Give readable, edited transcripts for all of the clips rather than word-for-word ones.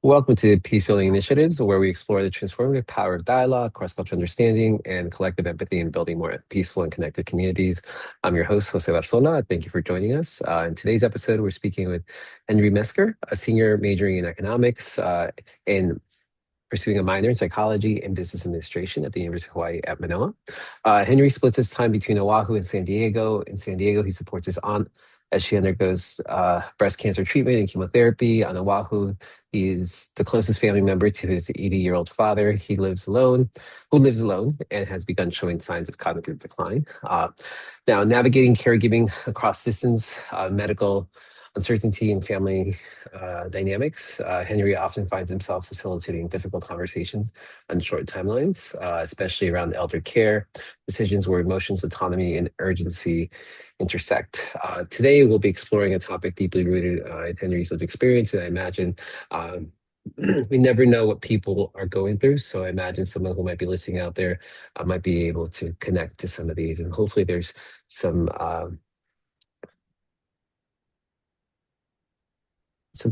Welcome to Peacebuilding Initiatives, where we explore the transformative power of dialogue, cross-cultural understanding, and collective empathy in building more peaceful and connected communities. I'm your host, José Barzola. Thank you for joining us. In today's episode, we're speaking with Henry Mesker, a senior majoring in economics and pursuing a minor in psychology and business administration at the University of Hawaii at Manoa. Henry splits his time between Oahu and San Diego. In San Diego, he supports his aunt as she undergoes breast cancer treatment and chemotherapy. On Oahu, he is the closest family member to his 80-year-old father. Who lives alone and has begun showing signs of cognitive decline. Now, navigating caregiving across distance, medical uncertainty and family dynamics, Henry often finds himself facilitating difficult conversations on short timelines, especially around elder care, decisions where emotions, autonomy, and urgency intersect. Today, we'll be exploring a topic deeply rooted in Henry's lived experience, and I imagine we never know what people are going through. So I imagine someone who might be listening out there might be able to connect to some of these, and hopefully there's some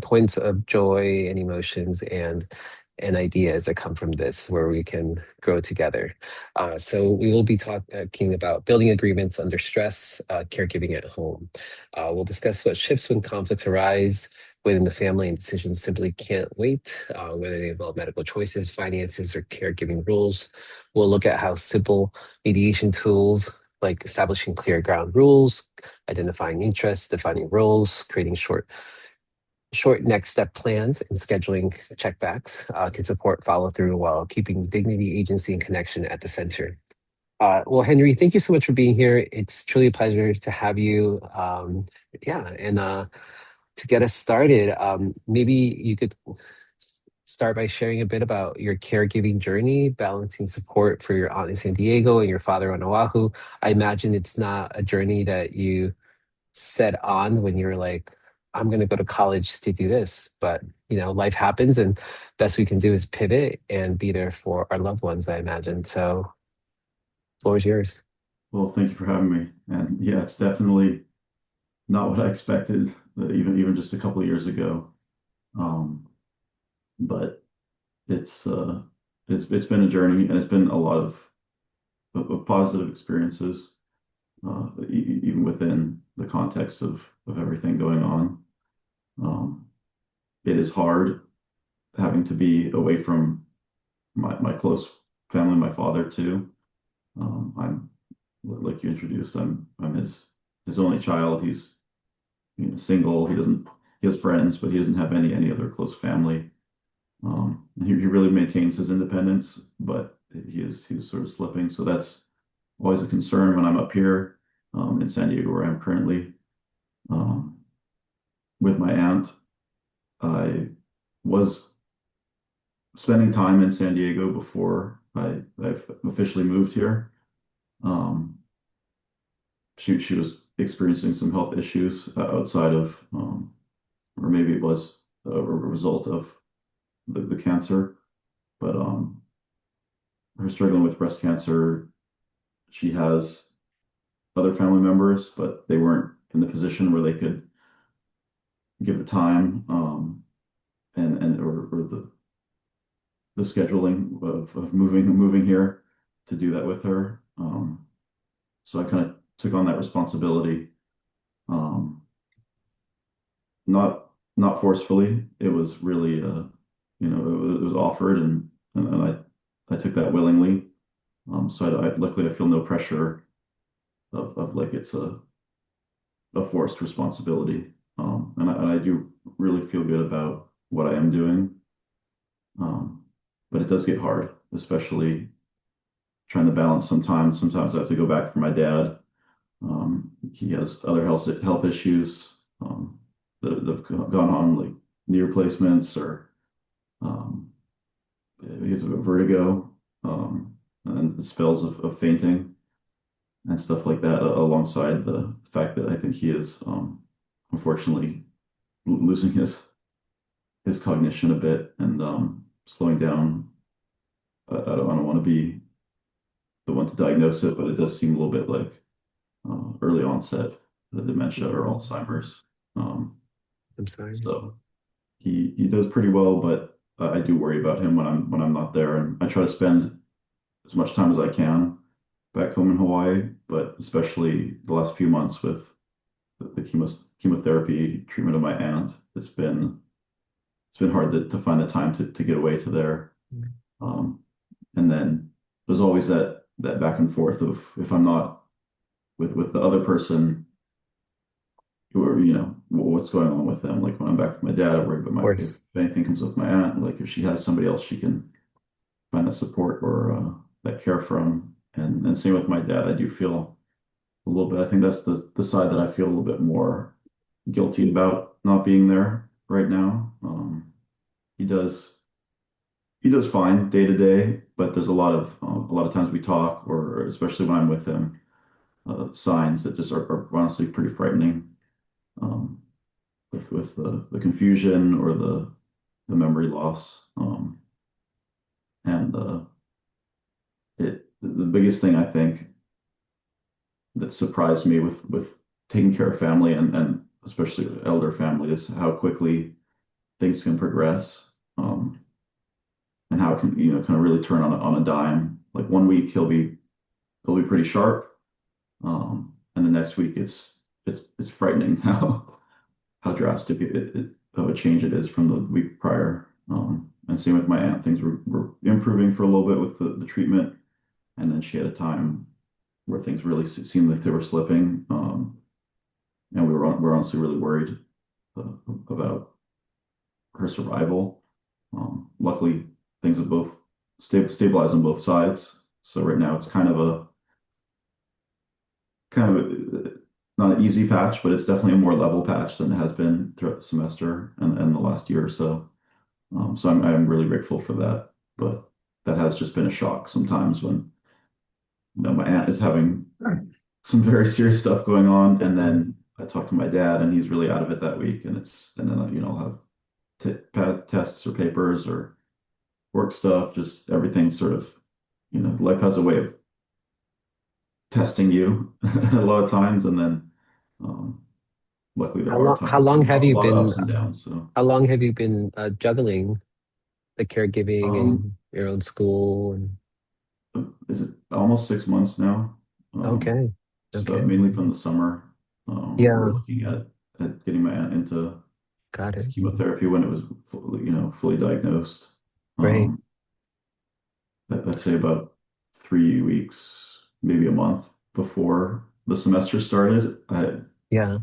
points of joy and emotions and ideas that come from this where we can grow together. So we will be talking about building agreements under stress, caregiving at home. We'll discuss what shifts when conflicts arise within the family and decisions simply can't wait, whether they involve medical choices, finances, or caregiving rules. We'll look at how simple mediation tools like establishing clear ground rules, identifying interests, defining roles, creating short next step plans and scheduling checkbacks can support follow through while keeping dignity, agency, and connection at the center. Well, Henry, thank you so much for being here. It's truly a pleasure to have you. Yeah, and to get us started, maybe you could start by sharing a bit about your caregiving journey, balancing support for your aunt in San Diego and your father on Oahu. I imagine it's not a journey that you set on when you're like, I'm going to go to college to do this. But, life happens and best we can do is pivot and be there for our loved ones, I imagine. So, floor is yours. Well, thank you for having me. And yeah, it's definitely not what I expected, even just a couple of years ago. Um, but it's it's been a journey, and it's been a lot of positive experiences, even within the context of everything going on. Um, it is hard having to be away from my close family, my father too. I'm like you introduced, I'm his only child. He's single. He has friends, but he doesn't have any other close family. He really maintains his independence, but he's sort of slipping. So that's always a concern when I'm up here in San Diego, where I'm currently um, with my aunt. I was spending time in San Diego before I've officially moved here. Um, she was experiencing some health issues outside of, or maybe it was a result of the cancer, but her struggling with breast cancer. She has other family members, but they weren't in the position where they could give the time and or the scheduling of moving here to do that with her. So I kind of took on that responsibility. Um, not not forcefully. It was really it was offered, and I took that willingly. So luckily I feel no pressure of like it's a forced responsibility. And I do really feel good about what I am doing. Um, but it does get hard, especially trying to balance sometimes. Sometimes I have to go back for my dad. He has other health issues that have gone on, like knee replacements, or um, he has vertigo, and spells of fainting and stuff like that, alongside the fact that I think he is unfortunately losing his cognition a bit and slowing down. I don't want to be the one to diagnose it, but it does seem a little bit like early onset the dementia or Alzheimer's. Um, I'm sorry. so he does pretty well, but I do worry about him when I'm not there, and I try to spend as much time as I can back home in Hawaii, but especially the last few months with the chemotherapy treatment of my aunt, it's been hard to find the time to get away to there. Um, and then there's always that back and forth of if I'm not with the other person, or what's going on with them. Like when I'm back with my dad, I worry about Of my if course. anything comes up with my aunt, like if she has somebody else she can find that support or that care from. And same with my dad. I do feel a little bit. I think that's the side that I feel a little bit more guilty about not being there right now. He does he does fine day to day, but there's a lot of times we talk, or especially when I'm with him, signs that just are honestly pretty frightening. Um, with the confusion or the memory loss. And the biggest thing I think that surprised me with taking care of family and especially elder family is how quickly things can progress. And how it can, kind of really turn on a dime. Like one week he'll be pretty sharp. And the next week it's frightening how drastic of a change it is from the week prior. And same with my aunt, things were improving for a little bit with the treatment, and then she had a time where things really seemed like they were slipping, and we were honestly really worried uh, about her survival. Luckily, things have both stabilized on both sides, so right now it's kind of not an easy patch, but it's definitely a more level patch than it has been throughout the semester and the last year or so. So I'm really grateful for that. But that has just been a shock sometimes when my aunt is having some very serious stuff going on, and Mhm. then I talk to my dad, and he's really out of it that week, and then I'll have tests or papers or work stuff, just everything sort of life has a way of testing you a lot of times, and then um, luckily there are How times, long a have you lot of been ups and downs. So how long have you been juggling the caregiving um, and your own school and is it almost 6 months now? Um, okay. Okay. mainly from the summer. We're Yeah, looking at getting my aunt into got it. chemotherapy when it was fully diagnosed. Great. Um, I'd say about 3 weeks, maybe a month before the semester started. Yeah.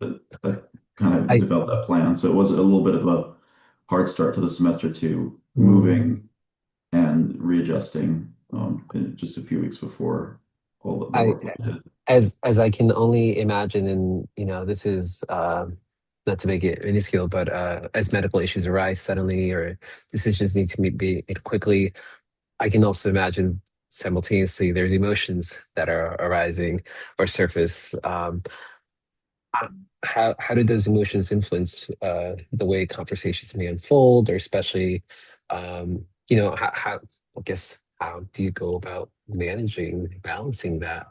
I kind of I developed that plan. So it was a little bit of a hard start to the semester to mm, moving and readjusting in just a few weeks before all the I work we did. as I can only imagine, and this is not to make it minuscule, but as medical issues arise suddenly or decisions need to be made quickly, I can also imagine simultaneously there's emotions that are arising or surface. Uh, how do those emotions influence the way conversations may unfold, or especially, how I guess how do you go about managing balancing that?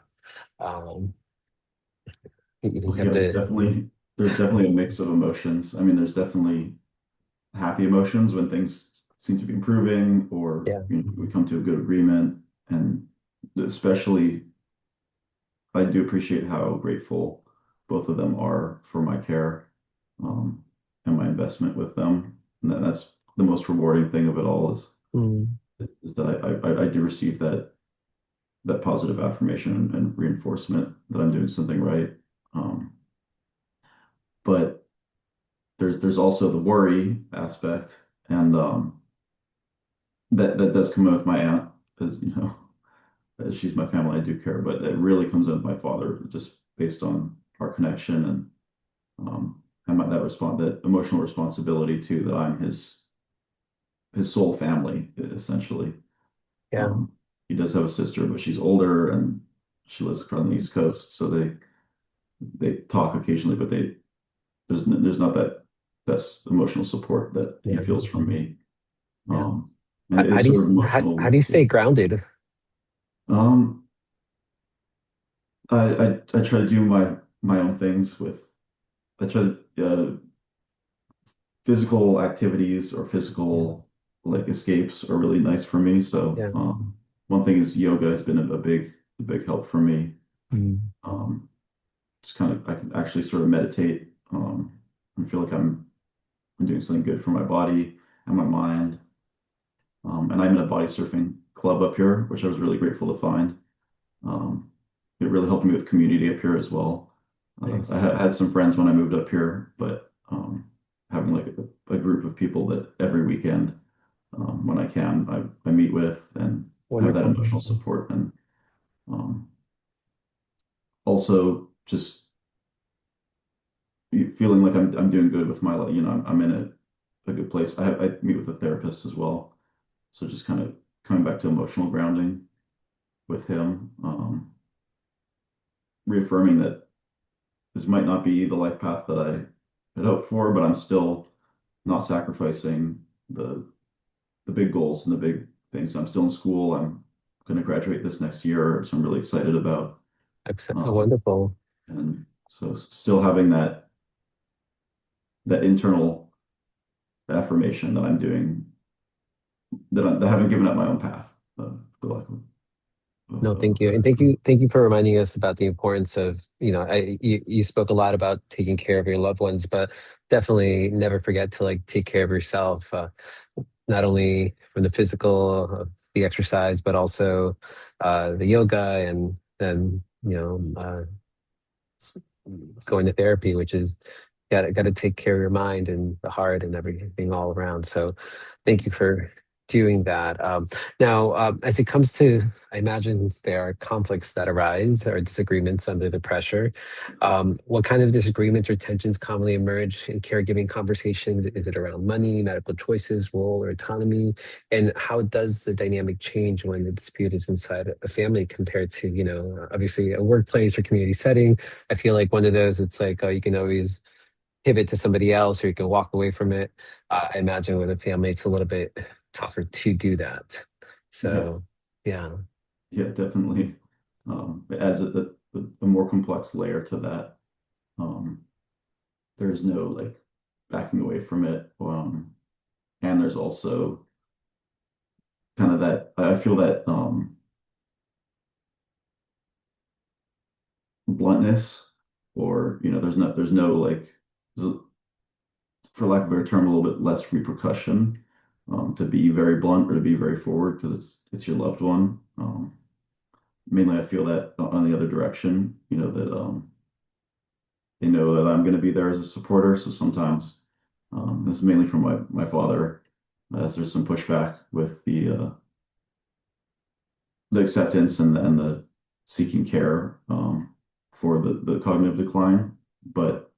Um, you Well, have yeah, to, there's definitely a mix of emotions. I mean, there's definitely happy emotions when things seem to be improving, or yeah, we come to a good agreement, and especially I do appreciate how grateful both of them are for my care, um, and my investment with them. And that's the most rewarding thing of it all mm, is that I do receive that positive affirmation and reinforcement that I'm doing something right. Um, but there's also the worry aspect, and that does come in with my aunt, as she's my family. I do care, but it really comes in with my father, just based on our connection and that emotional responsibility too, that I'm his sole family essentially. yeah, Um, he does have a sister, but she's older and she lives across the East Coast, so they talk occasionally, but there's not that's emotional support that he yeah, feels from me. yeah. And it How is do you sort of how do emotional. you stay grounded? Um, I try to do my own things with I try to physical activities or Yeah, physical. like escapes are really nice for me. So Yeah. one thing is yoga has been a big help for me. Mm. Um, just kind of I can actually sort of meditate and feel like I'm doing something good for my body and my mind. And I'm in a body surfing club up here, which I was really grateful to find. Um, it really helped me with community up here as well. Nice. Had some friends when I moved up here, but having like a group of people that every weekend, when I can, I meet with and have that Wonderful. emotional support. And um, also just feeling like I'm doing good with my life. I'm in a good place. I meet with a therapist as well. So just kind of coming back to emotional grounding with him, reaffirming that this might not be the life path that I had hoped for, but I'm still not sacrificing the the big goals and the big things. I'm still in school. I'm going to graduate this next year, so I'm really excited about. Um, Wonderful. and so still having that internal affirmation that I'm doing that I haven't given up my own path. For lack No, of a thank you. better And term. thank you for reminding us about the importance of, you spoke a lot about taking care of your loved ones, but definitely never forget to like take care of yourself, not only from the physical, the exercise, but also the yoga and then, going to therapy, which is got to take care of your mind and the heart and everything all around. So, thank you for doing that. Now, as it comes to, I imagine there are conflicts that arise or disagreements under the pressure. What kind of disagreements or tensions commonly emerge in caregiving conversations? Is it around money, medical choices, role, or autonomy? And how does the dynamic change when the dispute is inside a family compared to, obviously a workplace or community setting? I feel like one of those, it's like, oh, you can always pivot to somebody else or you can walk away from it. I imagine with a family, it's a little bit tougher to do that. Yeah, So, yeah, yeah, definitely. It adds a more complex layer to that. Um, there's no like backing away from it. And there's also kind of that I feel that bluntness, or there's no like there's for lack of a better term, a little bit less repercussion to be very blunt or to be very forward because it's your loved one. Mainly, I feel that on the other direction, that they know that I'm going to be there as a supporter. So sometimes this is mainly from my father, as there's some pushback with the acceptance and the seeking care for the cognitive decline, but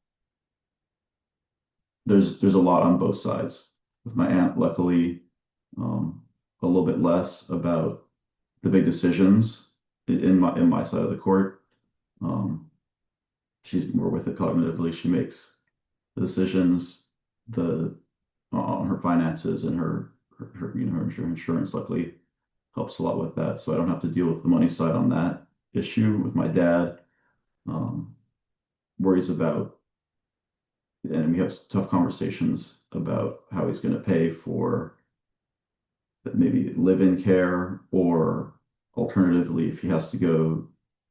there's a lot on both sides. With my aunt, luckily, um, a little bit less about the big decisions in my side of the court. Um, she's more with it cognitively. She makes the decisions, the on her finances and her insurance. Luckily, helps a lot with that, so I don't have to deal with the money side on that issue. With my dad, um, worries about, and we have tough conversations about how he's going to pay for maybe live-in care, or alternatively, if he has to go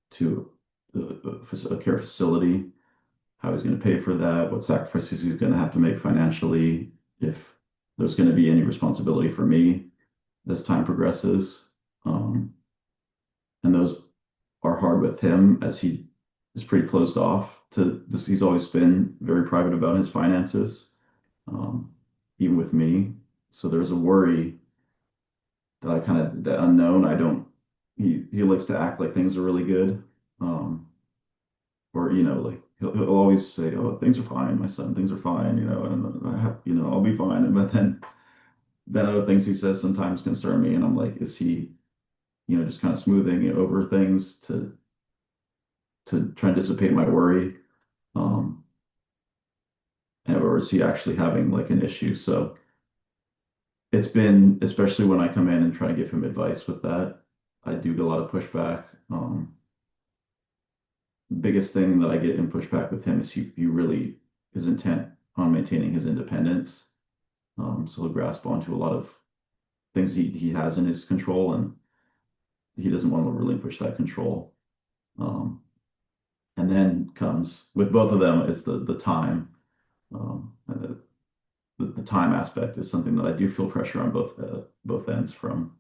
to a care facility, how he's going to pay for that, what sacrifices he's going to have to make financially, if there's going to be any responsibility for me as time progresses. Um, and those are hard with him as he is pretty closed off to this. He's always been very private about his finances, um, even with me. So there's a worry that I kind of the unknown. I don't. He likes to act like things are really good, or like he'll always say, "Oh, things are fine, my son. Things are fine," and I have, I'll be fine. And but then other things he says sometimes concern me, and I'm like, is he, just kind of smoothing over things to try and dissipate my worry, um, or is he actually having like an issue? So it's been, especially when I come in and try to give him advice with that, I do get a lot of pushback. Biggest thing that I get in pushback with him is he really is intent on maintaining his independence. So he'll grasp onto a lot of things he has in his control, and he doesn't want to relinquish that control. Um, and then comes with both of them is the time. The time aspect is something that I do feel pressure on both ends from.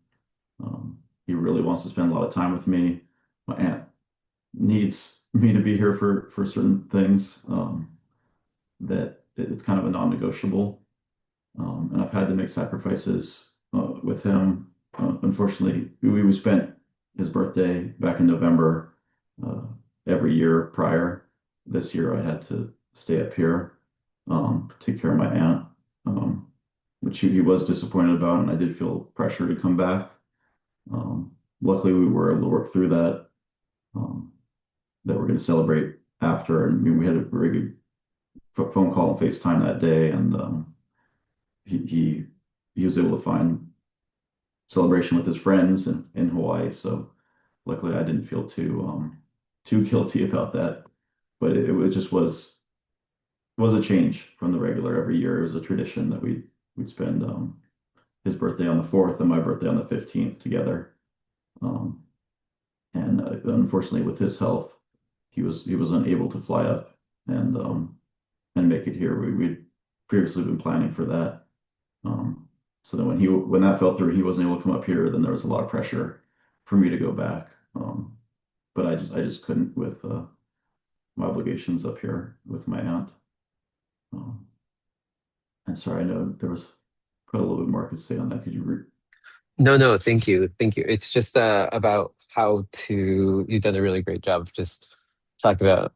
He really wants to spend a lot of time with me. My aunt needs me to be here for certain things, that it's kind of a non-negotiable. And I've had to make sacrifices with him. Unfortunately, we spent his birthday back in November uh, every year prior. This year, I had to stay up here, take care of my aunt, um, which he was disappointed about, and I did feel pressure to come back. Luckily, we were able to work through that. Um, that we're going to celebrate after, and we had a very good phone call and FaceTime that day, and he he he was able to find celebration with his friends in Hawaii. So luckily, I didn't feel too guilty about that. But it just was a change from the regular every year. It was a tradition that we'd spend his birthday on the 4th and my birthday on the 15th together. Um, and unfortunately, with his health, he was unable to fly up and make it here. We'd previously been planning for that. Um, so then when that fell through, he wasn't able to come up here. Then there was a lot of pressure for me to go back. But I just couldn't with my obligations up here with my aunt. Um, and sorry, I know there was probably a little bit more I could say on that. Could you re No, no, thank you. Thank you. It's just about how to, you've done a really great job of just talking about,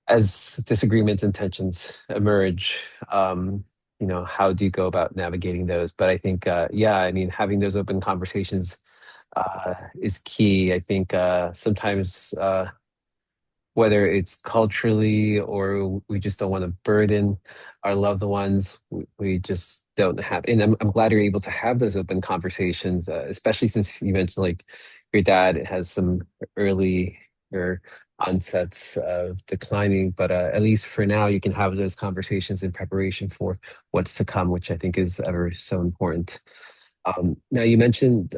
as disagreements and tensions emerge, how do you go about navigating those? But I think, yeah, I mean, having those open conversations is key. I think sometimes whether it's culturally or we just don't want to burden our loved ones. We just don't have, and I'm glad you're able to have those open conversations, especially since you mentioned like your dad has some early or onsets of declining, but at least for now you can have those conversations in preparation for what's to come, which I think is ever so important. Now, you mentioned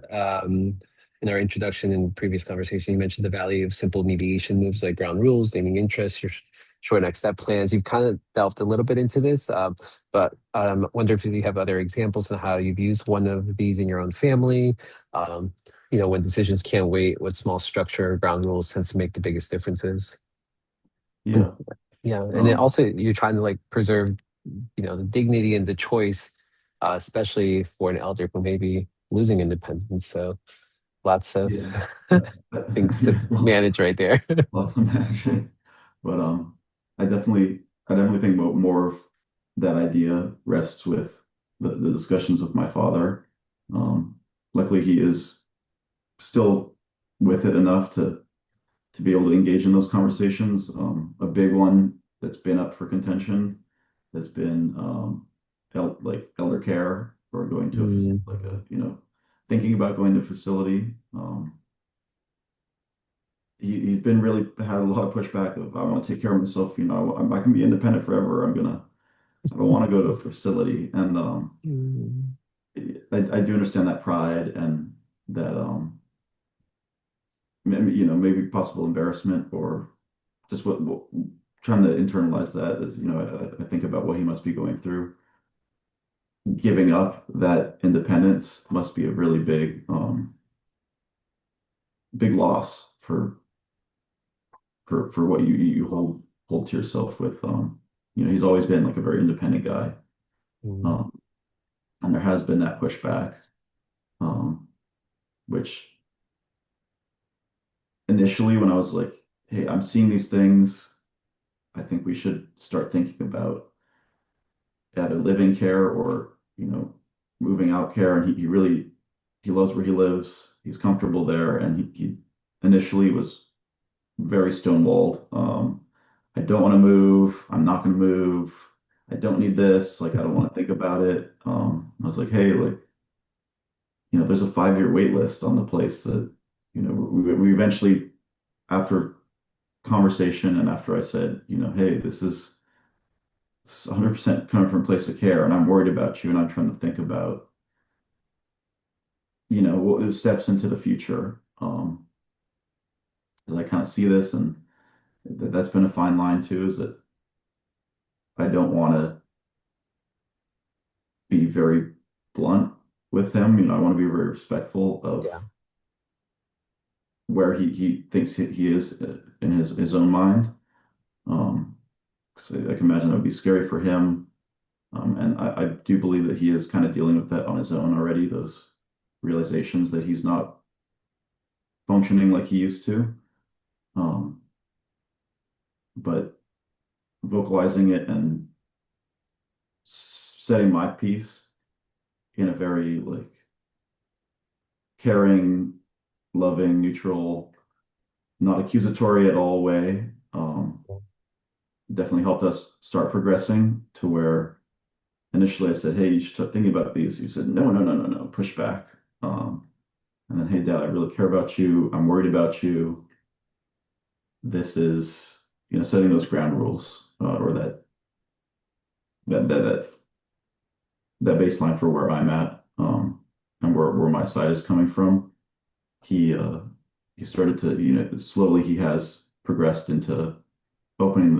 in our introduction and previous conversation, you mentioned the value of simple mediation moves like ground rules, naming interests, your short next step plans. You've kind of delved a little bit into this, but wonder if you have other examples on how you've used one of these in your own family. Um, when decisions can't wait, what small structure or ground rules tends to make the biggest differences. And Yeah. yeah, and then Um, also you're trying to like preserve, the dignity and the choice, especially for an elder who may be losing independence. So lots of yeah. things to Yeah. manage right there. Lots of managing. But I definitely think more of that idea rests with the discussions with my father. Um, Luckily, he is still with it enough to be able to engage in those conversations. A big one that's been up for contention has been like elder care or going to Mm, like a thinking about going to a facility. He's been really had a lot of pushback of I want to take care of myself. I can be independent forever. I don't want to go to a facility, and mm, I do understand that pride and that maybe possible embarrassment or just what trying to internalize that as I think about what he must be going through. Giving up that independence must be a really big loss for what you hold to yourself with. He's always been like a very independent guy. mm, Um, and there has been that pushback, um, which initially when I was like, hey, I'm seeing these things, I think we should start thinking about either living care or, moving out care. And he really, he loves where he lives. He's comfortable there. And he initially was very stonewalled. I don't want to move. I'm not going to move. I don't need this. Like, I don't want to think about it. I was like, hey, like, there's a 5-year wait list on the place that, we eventually, after conversation and after I said, hey, this is 100% coming from a place of care and I'm worried about you and I'm trying to think about steps into the future. Because I kind of see this, and that's been a fine line too, is that I don't want to be very blunt with him. I want to be very respectful of Yeah. where he thinks he is in his own mind. Um, so I can imagine that would be scary for him. And I do believe that he is kind of dealing with that on his own already, those realizations that he's not functioning like he used to. Um, but vocalizing it and setting my piece in a very like caring, loving, neutral, not accusatory at all way, definitely helped us start progressing to where initially I said, "Hey, you should start thinking about these." You said, "No, no, no, no, no, push back." And then, "Hey, Dad, I really care about you. I'm worried about you. This is, setting those ground rules, or that that that that baseline for where I'm at, and where my side is coming from." He uh, he started to, slowly he has progressed into opening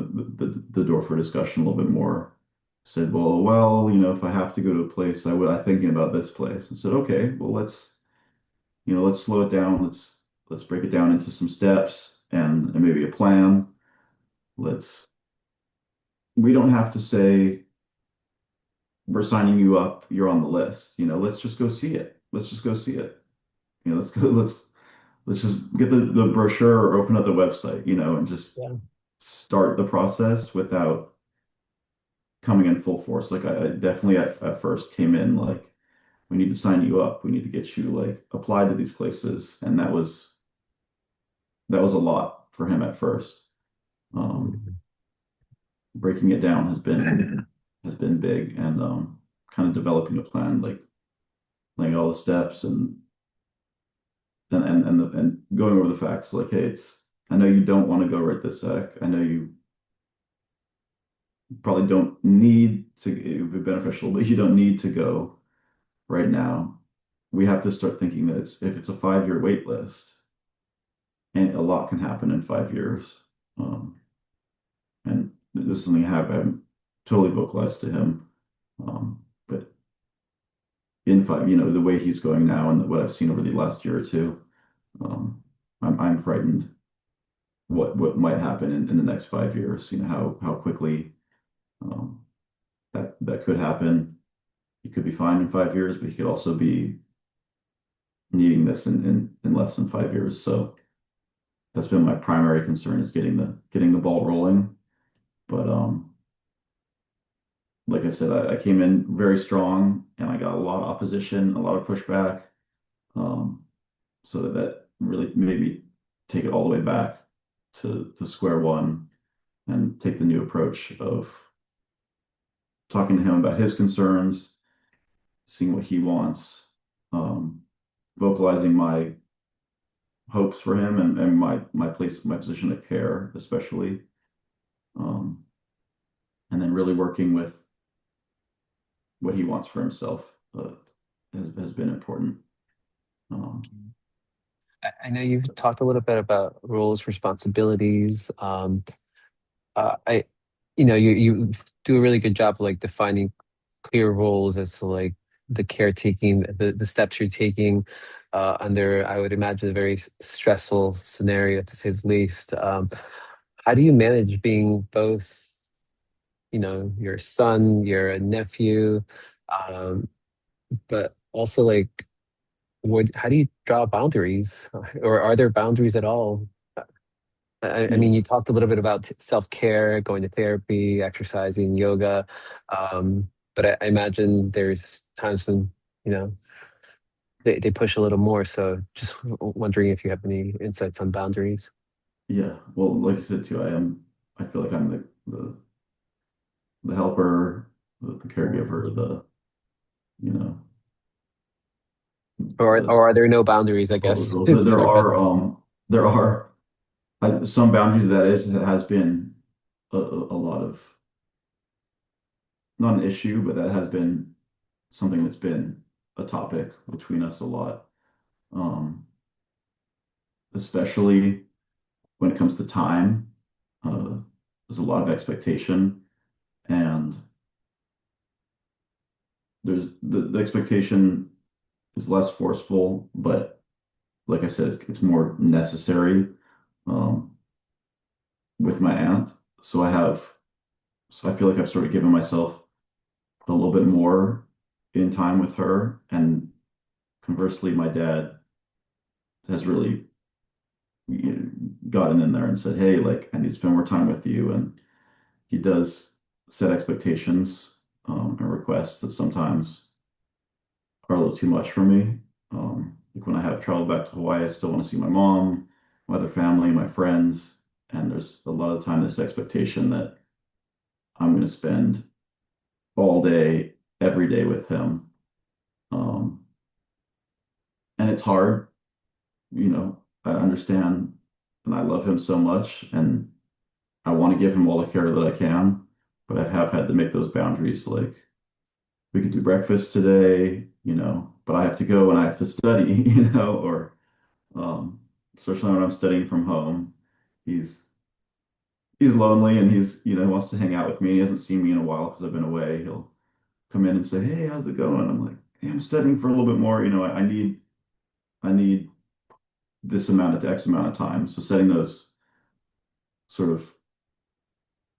the door for discussion a little bit more. Said, well, if I have to go to a place, I'm thinking about this place. And said, okay, well, let's slow it down. Let's break it down into some steps and maybe a plan. Let's we don't have to say we're signing you up, you're on the list. Let's just go see it. Let's just go see it. Let's just get the brochure or open up the website, and just Yeah. start the process without coming in full force. Like I definitely at first came in like, we need to sign you up. We need to get you like applied to these places. And that was a lot for him at first. Um, Breaking it down has been big, and kind of developing a plan, like laying all the steps and going over the facts. Like, hey, I know you don't want to go right this sec. I know you probably don't need to, it would be beneficial, but you don't need to go right now. We have to start thinking that if it's a 5-year wait list, and a lot can happen in 5 years. Um, and this is something I haven't totally vocalized to him. But in five, the way he's going now and what I've seen over the last year or two, um, I'm frightened what might happen in the next 5 years. How quickly, um, that could happen. He could be fine in 5 years, but he could also be needing this in less than 5 years. So that's been my primary concern, is getting the ball rolling. But like I said, I came in very strong, and I got a lot of opposition, a lot of pushback. Um, so that really made me take it all the way back to square one and take the new approach of talking to him about his concerns, seeing what he wants, um, vocalizing my hopes for him, and my position of care, especially, um, and then really working with what he wants for himself, has been important. Um, I know you've talked a little bit about roles, responsibilities. I, you do a really good job of like defining clear roles as to like the caretaking, the steps you're taking under, I would imagine, a very stressful scenario to say the least. How do you manage being both, your son, your nephew, um, but also like, how do you draw boundaries, or are there boundaries at all? I mean, yeah, you talked a little bit about self-care, going to therapy, exercising, yoga, but I imagine there's times when, you know, they push a little more. So just wondering if you have any insights on boundaries. yeah. Well, like I said too, I feel like I'm the helper, the caregiver, you know, Or are there no boundaries, I all those guess, roles. is the There better are question. some boundaries, that has been a lot of, not an issue, but that has been something that's been a topic between us a lot. um, especially when it comes to time. Uh, there's a lot of expectation, and the expectation is less forceful, but like I said, it's more necessary um, with my aunt. So so I feel like I've sort of given myself a little bit more in time with her, and conversely, my dad has really gotten in there and said, "Hey, like I need to spend more time with you," and he does set expectations and requests that sometimes are a little too much for me. Like when I have traveled back to Hawaii, I still want to see my mom, my other family, my friends, and there's a lot of time this expectation that I'm going to spend all day, every day with him. Um, and it's hard, I understand and I love him so much and I want to give him all the care that I can, but I have had to make those boundaries. Like we could do breakfast today, but I have to go and I have to study, or um, especially when I'm studying from home. He's he's lonely and wants to hang out with me. He hasn't seen me in a while because I've been away. He'll come in and say, "Hey, how's it going?" I'm like, "Hey, I'm studying for a little bit more. I need this amount of X amount of time." So setting those sort of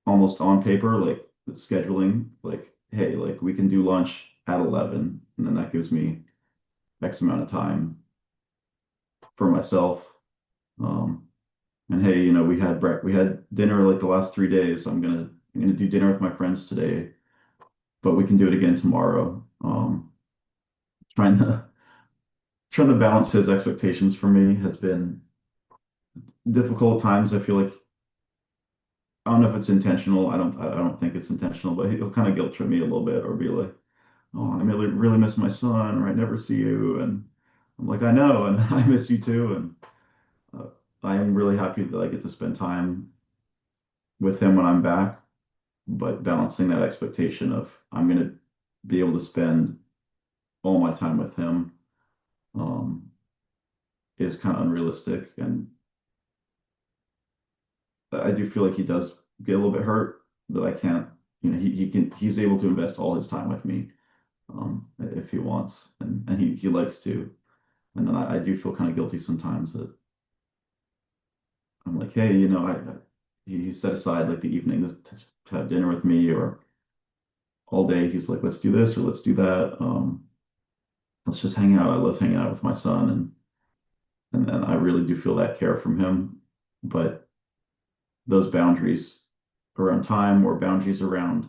almost on paper, like scheduling, like, hey, like we can do lunch at 11, and then that gives me X amount of time for myself. Um, and hey, we had dinner like the last 3 days. So I'm gonna do dinner with my friends today, but we can do it again tomorrow. Trying to trying to balance his expectations for me has been difficult at times. I feel like I don't know if it's intentional. I don't think it's intentional, but he'll kind of guilt trip me a little bit or be like, "Oh, I really miss my son," or "I never see you." And I'm like, "I know, and I miss you too." And uh, I am really happy that I get to spend time with him when I'm back, but balancing that expectation of I'm going to be able to spend all my time with him um, is kind of unrealistic. And I do feel like he does get a little bit hurt that I can't, he's able to invest all his time with me if he wants, and he likes to. And then I do feel kind of guilty sometimes that I'm like, hey, he set aside like the evening to have dinner with me, or all day he's like, let's do this or let's do that. Let's just hang out. I love hanging out with my son, and then I really do feel that care from him. But those boundaries around time or boundaries around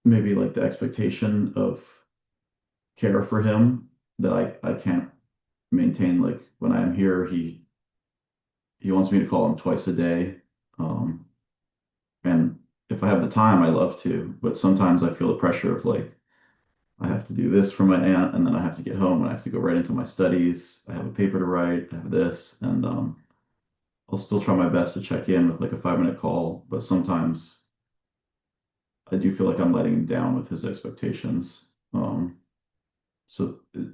maybe like the expectation of care for him that I can't maintain. Like when I'm here, he wants me to call him twice a day. Um, and if I have the time, I love to, but sometimes I feel the pressure of like, I have to do this for my aunt, and then I have to get home and I have to go right into my studies. I have a paper to write, I have this, and I'll still try my best to check in with like a 5 minute call, but sometimes I do feel like I'm letting him down with his expectations. So it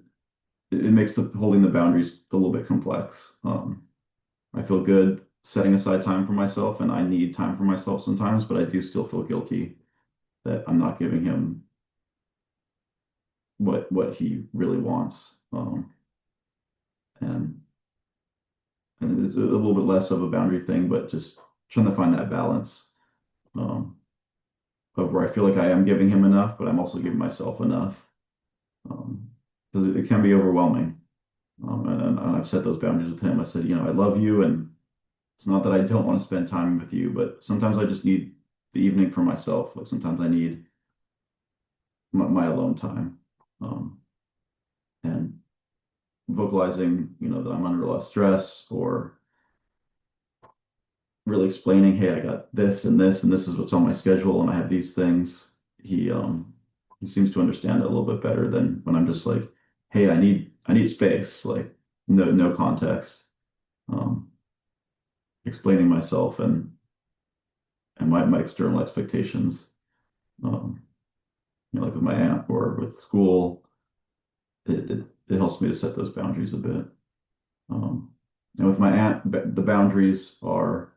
makes the holding the boundaries a little bit complex. I feel good setting aside time for myself, and I need time for myself sometimes, but I do still feel guilty that I'm not giving him what he really wants. And and it's a little bit less of a boundary thing, but just trying to find that balance um, of where I feel like I am giving him enough, but I'm also giving myself enough because it can be overwhelming. And I've set those boundaries with him. I said, I love you, and it's not that I don't want to spend time with you, but sometimes I just need the evening for myself. Like sometimes I need my alone time. Um, and vocalizing, that I'm under a lot of stress or really explaining, hey, I got this and this, and this is what's on my schedule, and I have these things. He seems to understand it a little bit better than when I'm just like, hey, I need space, like no context. Um, explaining myself and my external expectations. Um, like with my aunt or with school, it helps me to set those boundaries a bit. Um, and with my aunt, the boundaries are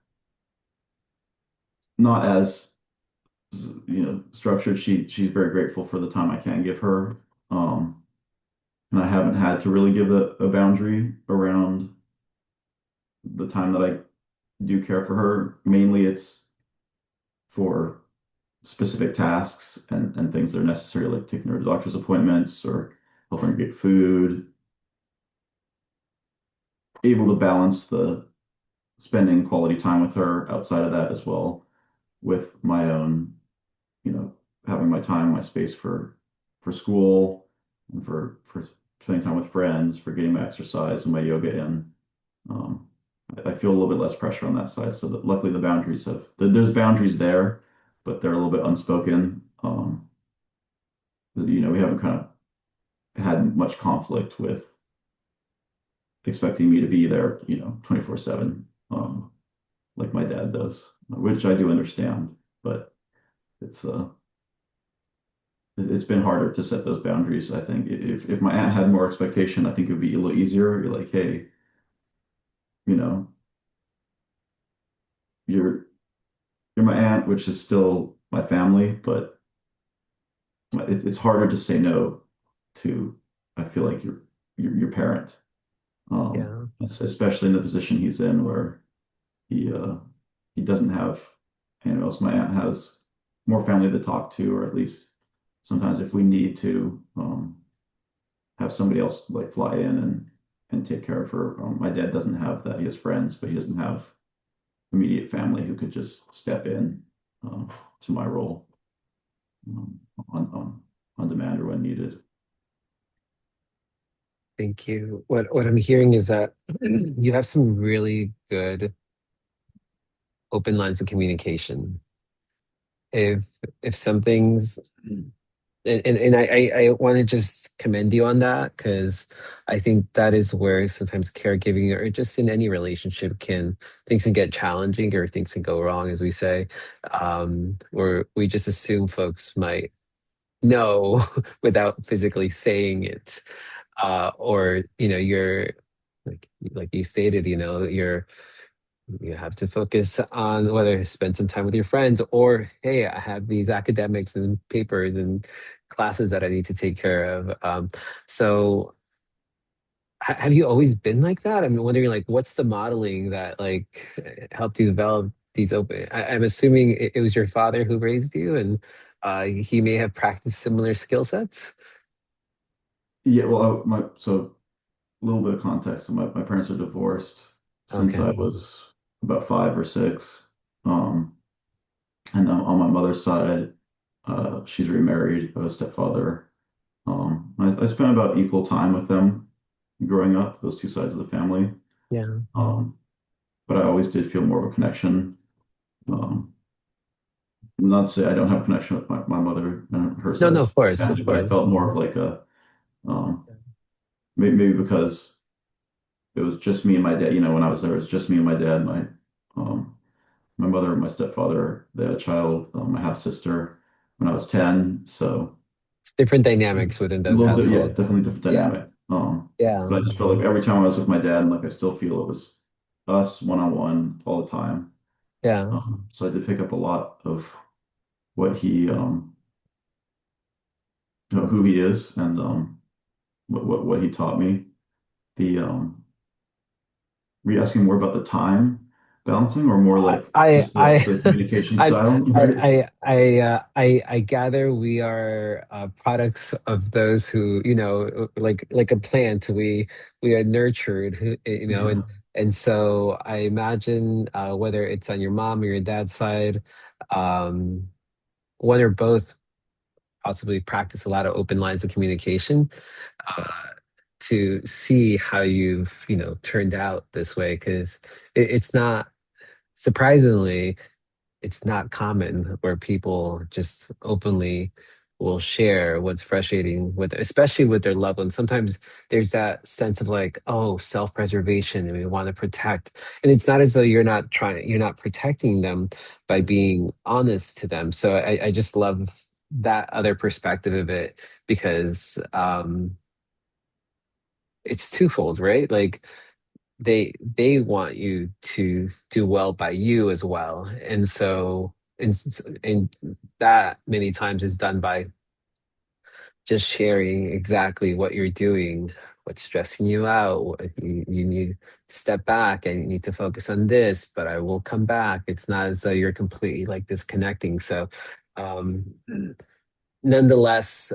not as structured. She's very grateful for the time I can give her. Um, and I haven't had to really give a boundary around the time that I do care for her. Mainly it's for specific tasks and things that are necessary, like taking her to doctor's appointments or helping her get food, able to balance the spending quality time with her outside of that as well, with my own, you know, having my time, my space for school and for spending time with friends, for getting my exercise and my yoga in. Um, I feel a little bit less pressure on that side. So that luckily the boundaries there's boundaries there, but they're a little bit unspoken. We haven't kind of had much conflict with expecting me to be there, 24/7, like my dad does, which I do understand, but it's it's been harder to set those boundaries. I think if my aunt had more expectation, I think it would be a little easier. You're like, hey, you know, you're you're my aunt, which is still my family, but it's harder to say no to. I feel like your parent, Yeah. especially in the position he's in, where he uh, he doesn't have anyone else. My aunt has more family to talk to, or at least sometimes if we need to have somebody else like fly in and take care of her. My dad doesn't have that. He has friends, but he doesn't have immediate family who could just step in um, to my role um, on demand or when needed. Thank you. What I'm hearing is that you have some really good open lines of communication. If if something's and I want to just commend you on that because I think that is where sometimes caregiving or just in any relationship can things can get challenging or things can go wrong, as we say, where we just assume folks might know without physically saying it, or you're like you stated, you have to focus on whether spend some time with your friends or hey, I have these academics and papers and classes that I need to take care of. So have you always been like that? I'm wondering like what's the modeling that like helped you develop these open I'm assuming it was your father who raised you and he may have practiced similar skill sets. Yeah, well, so a little bit of context. So my parents are divorced since I Okay. was about 5 or 6. Um, and on my mother's side, she's remarried. I have a stepfather. I spent about equal time with them growing up, those two sides of the family. Yeah. But I always did feel more of a connection. Um, Not to say I don't have a connection with my mother and her No, side no, of of course, the of family, but I course. felt more of like um, maybe because it was just me and my dad. When I was there, it was just me and my dad. Um, my mother and my stepfather, they had a child, my half sister, when I was 10. So It's different a dynamics within those little bit, yeah, households. definitely different Yeah. dynamic. Yeah. But I just felt like every time I was with my dad, like I still feel it was us one on one all the time. Yeah. So I did pick up a lot of what who he is and what he taught me. The Were you asking more about the time balancing or more like I just I the communication I style? Right? I gather we are products of those who like a plant we are nurtured Yeah. and so I imagine whether it's on your mom or your dad's side, um, one or both possibly practice a lot of open lines of communication uh, to see how you've turned out this way because it's not surprisingly it's not common where people just openly will share what's frustrating with especially with their loved ones. Sometimes there's that sense of like, oh, self-preservation and we want to protect. And it's not as though you're not protecting them by being honest to them. So I just love that other perspective of it because it's twofold, right? Like they want you to do well by you as well. And so and that many times is done by just sharing exactly what you're doing, what's stressing you out. You need to step back and you need to focus on this, but I will come back. It's not as though you're completely like disconnecting. So, um, nonetheless,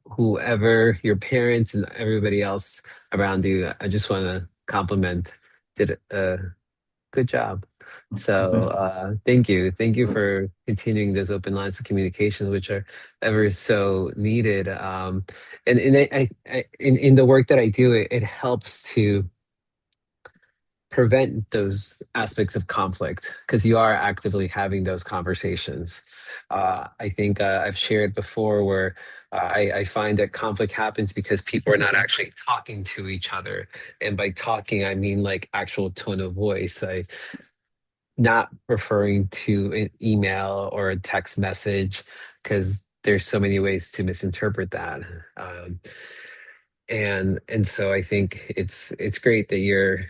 whoever your parents and everybody else around you, I just want to compliment did a good job. Well, So thank you. thank you for continuing those open lines of communication, which are ever so needed. And in the work that I do, it helps to prevent those aspects of conflict because you are actively having those conversations. I think I've shared before where I find that conflict happens because people are not actually talking to each other. And by talking, I mean like actual tone of voice. Not referring to an email or a text message because there's so many ways to misinterpret that. Um, and so I think it's great that you're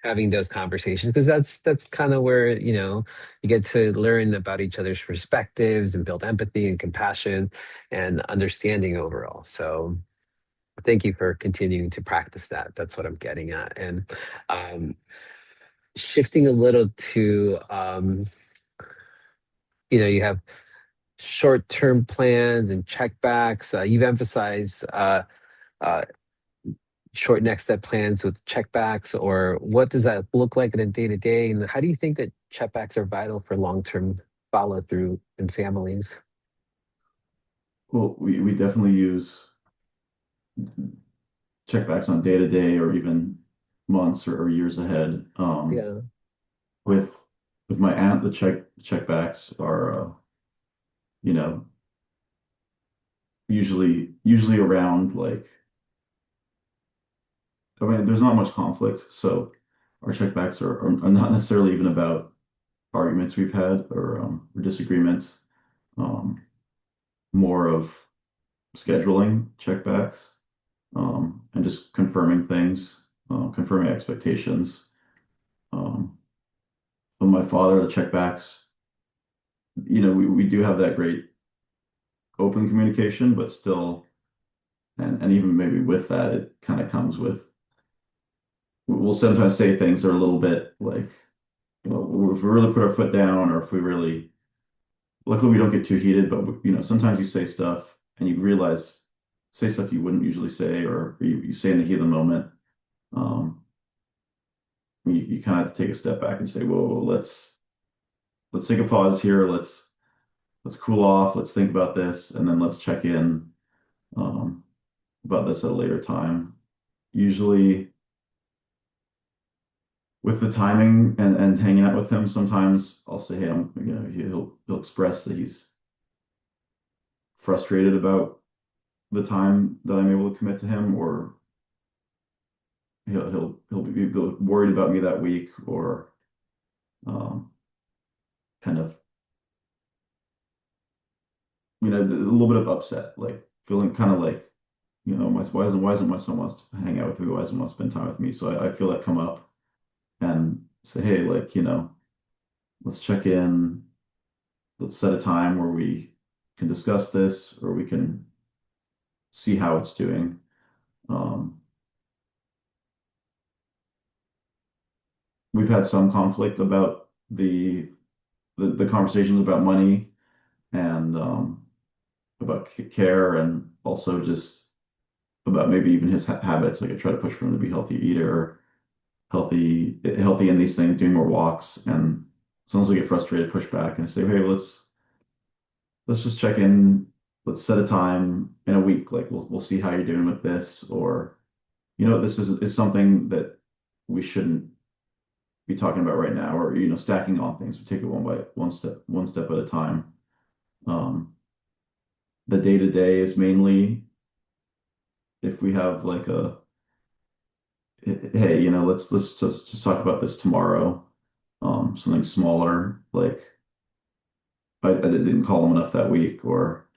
having those conversations because that's kind of where you get to learn about each other's perspectives and build empathy and compassion and understanding overall. So thank you for continuing to practice that. That's what I'm getting at. And um, shifting a little to you have short-term plans and checkbacks. You've emphasized uh, short next step plans with checkbacks, or what does that look like in a day to day? And how do you think that checkbacks are vital for long-term follow through in families? Well, we definitely use checkbacks on day to day or even months or years ahead. Yeah, With with my aunt, the checkbacks are you know usually around like I mean there's not much conflict, so our checkbacks are not necessarily even about arguments we've had or disagreements. Um, More of scheduling checkbacks and just confirming things, confirming expectations. With my father, the checkbacks, we do have that great open communication, but still, and even maybe with that, it kind of comes with, we'll sometimes say things that are a little bit like, well, if we really put our foot down or if we really, luckily we don't get too heated, but sometimes you say stuff and you realize, say stuff you wouldn't usually say, or you say in the heat of the moment. Um, you kind of have to take a step back and say, whoa, let's take a pause here. Let's cool off. Let's think about this, and then let's check in um, about this at a later time. Usually, with the timing and hanging out with him, sometimes I'll say, hey, he'll express that he's frustrated about the time that I'm able to commit to him, or he'll be worried about me that week, or um, kind of a little bit of upset, like feeling kind of like why isn't my son wants to hang out with me? Why doesn't want to spend time with me? So I feel that come up and say, hey, like, let's check in. Let's set a time where we can discuss this or we can see how it's doing. Um, we've had some conflict about the conversations about money and about care and also just about maybe even his habits. Like I try to push for him to be a healthy eater, healthy in these things, doing more walks. And sometimes I get frustrated, push back, and say, hey, let's just check in. Let's set a time in a week. Like we'll see how you're doing with this, or this is something that we shouldn't be talking about right now, or stacking on things. We take it one step at a time. Um, the day to day is mainly if we have like hey, let's just talk about this tomorrow. Something smaller, like I didn't call him enough that week, or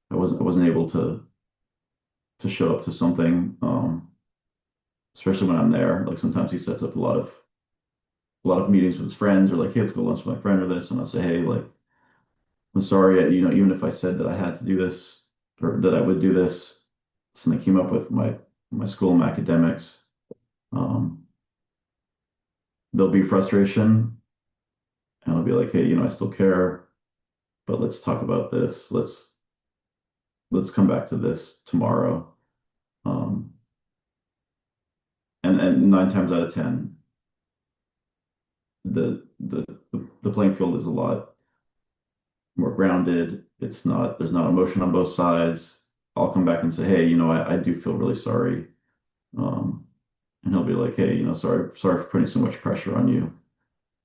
I wasn't able to to show up to something, especially when I'm there. Like sometimes he sets up a lot of meetings with his friends, or like, hey, let's go lunch with my friend or this, and I'll say, hey, like, I'm sorry, even if I said that I had to do this or that I would do this, something came up with my school and my academics. Um, there'll be frustration, and I'll be like, hey, I still care, but let's talk about this. Let's come back to this tomorrow. Um, and 9 times out of 10, the playing field is a lot more grounded. There's not emotion on both sides. I'll come back and say, hey, I do feel really sorry. Um, and he'll be like, hey, sorry for putting so much pressure on you.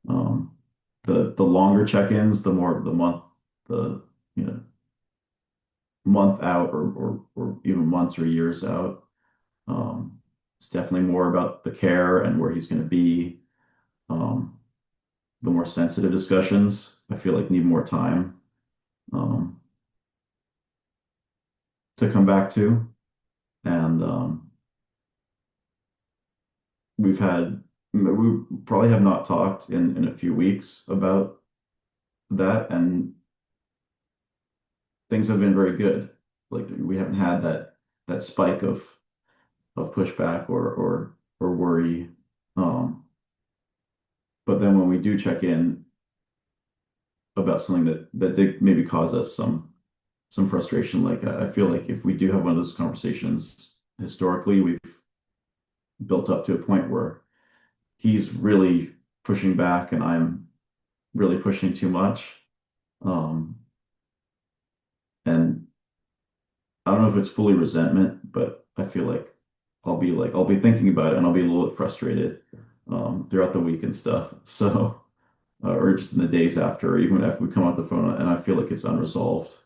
Um, the longer check-ins, the more the you know month out, or even months or years out. Um, it's definitely more about the care and where he's going to be. Um, the more sensitive discussions, I feel like need more time um, to come back to. And we probably have not talked in a few weeks about that, and things have been very good. Like we haven't had that spike of pushback or worry. Um, but then when we do check in about something that did maybe cause us some frustration, like I feel like if we do have one of those conversations, historically, we've built up to a point where he's really pushing back and I'm really pushing too much. Um, and I don't know if it's fully resentment, but I feel like I'll be thinking about it and I'll be a little bit frustrated throughout the week and stuff. So or just in the days after, or even after we come off the phone, and I feel like it's unresolved.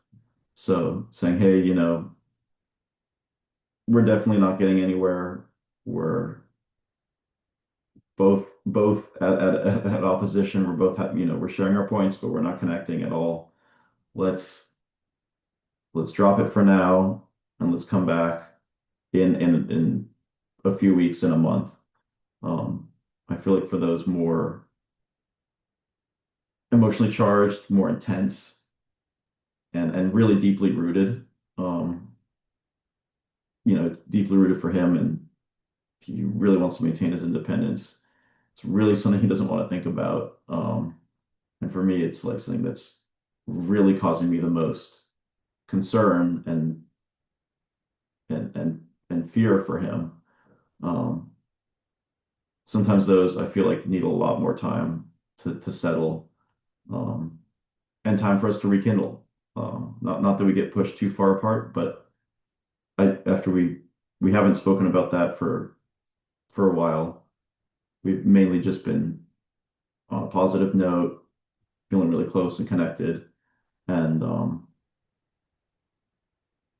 So saying, hey, we're definitely not getting anywhere. We're both at opposition. We're both we're sharing our points, but we're not connecting at all. Let's let's drop it for now, and let's come back in a few weeks, in a month. Um, I feel like for those more emotionally charged, more intense, and really deeply rooted, um, deeply rooted for him, and he really wants to maintain his independence. It's really something he doesn't want to think about. And for me, it's like something that's really causing me the most concern and fear for him. Um, sometimes those I feel like need a lot more time to settle, um, and time for us to rekindle. Not that we get pushed too far apart, but after we haven't spoken about that for a while. We've mainly just been on a positive note, feeling really close and connected. And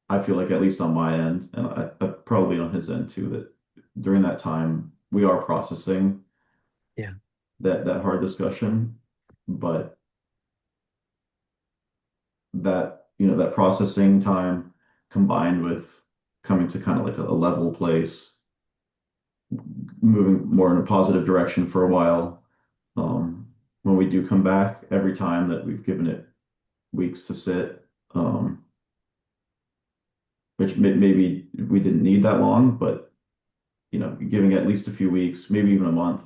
I feel like, at least on my end, and probably on his end too, that during that time we are processing Yeah. that hard discussion, but that processing time combined with coming to kind of like a level place, moving more in a positive direction for a while. Um, when we do come back, every time that we've given it weeks to sit, which maybe we didn't need that long, but giving at least a few weeks, maybe even a month,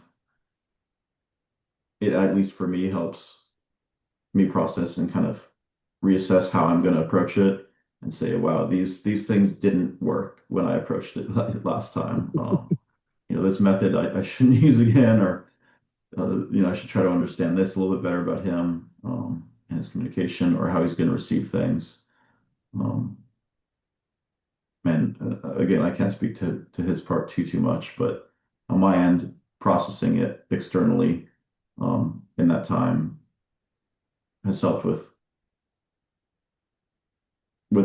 it at least for me helps me process and kind of reassess how I'm going to approach it and say, wow, these things didn't work when I approached it last time. This method I shouldn't use again, or I should try to understand this a little bit better about him, and his communication, or how he's going to receive things. Um, and again, I can't speak to his part too much, but on my end, processing it externally in that time has helped with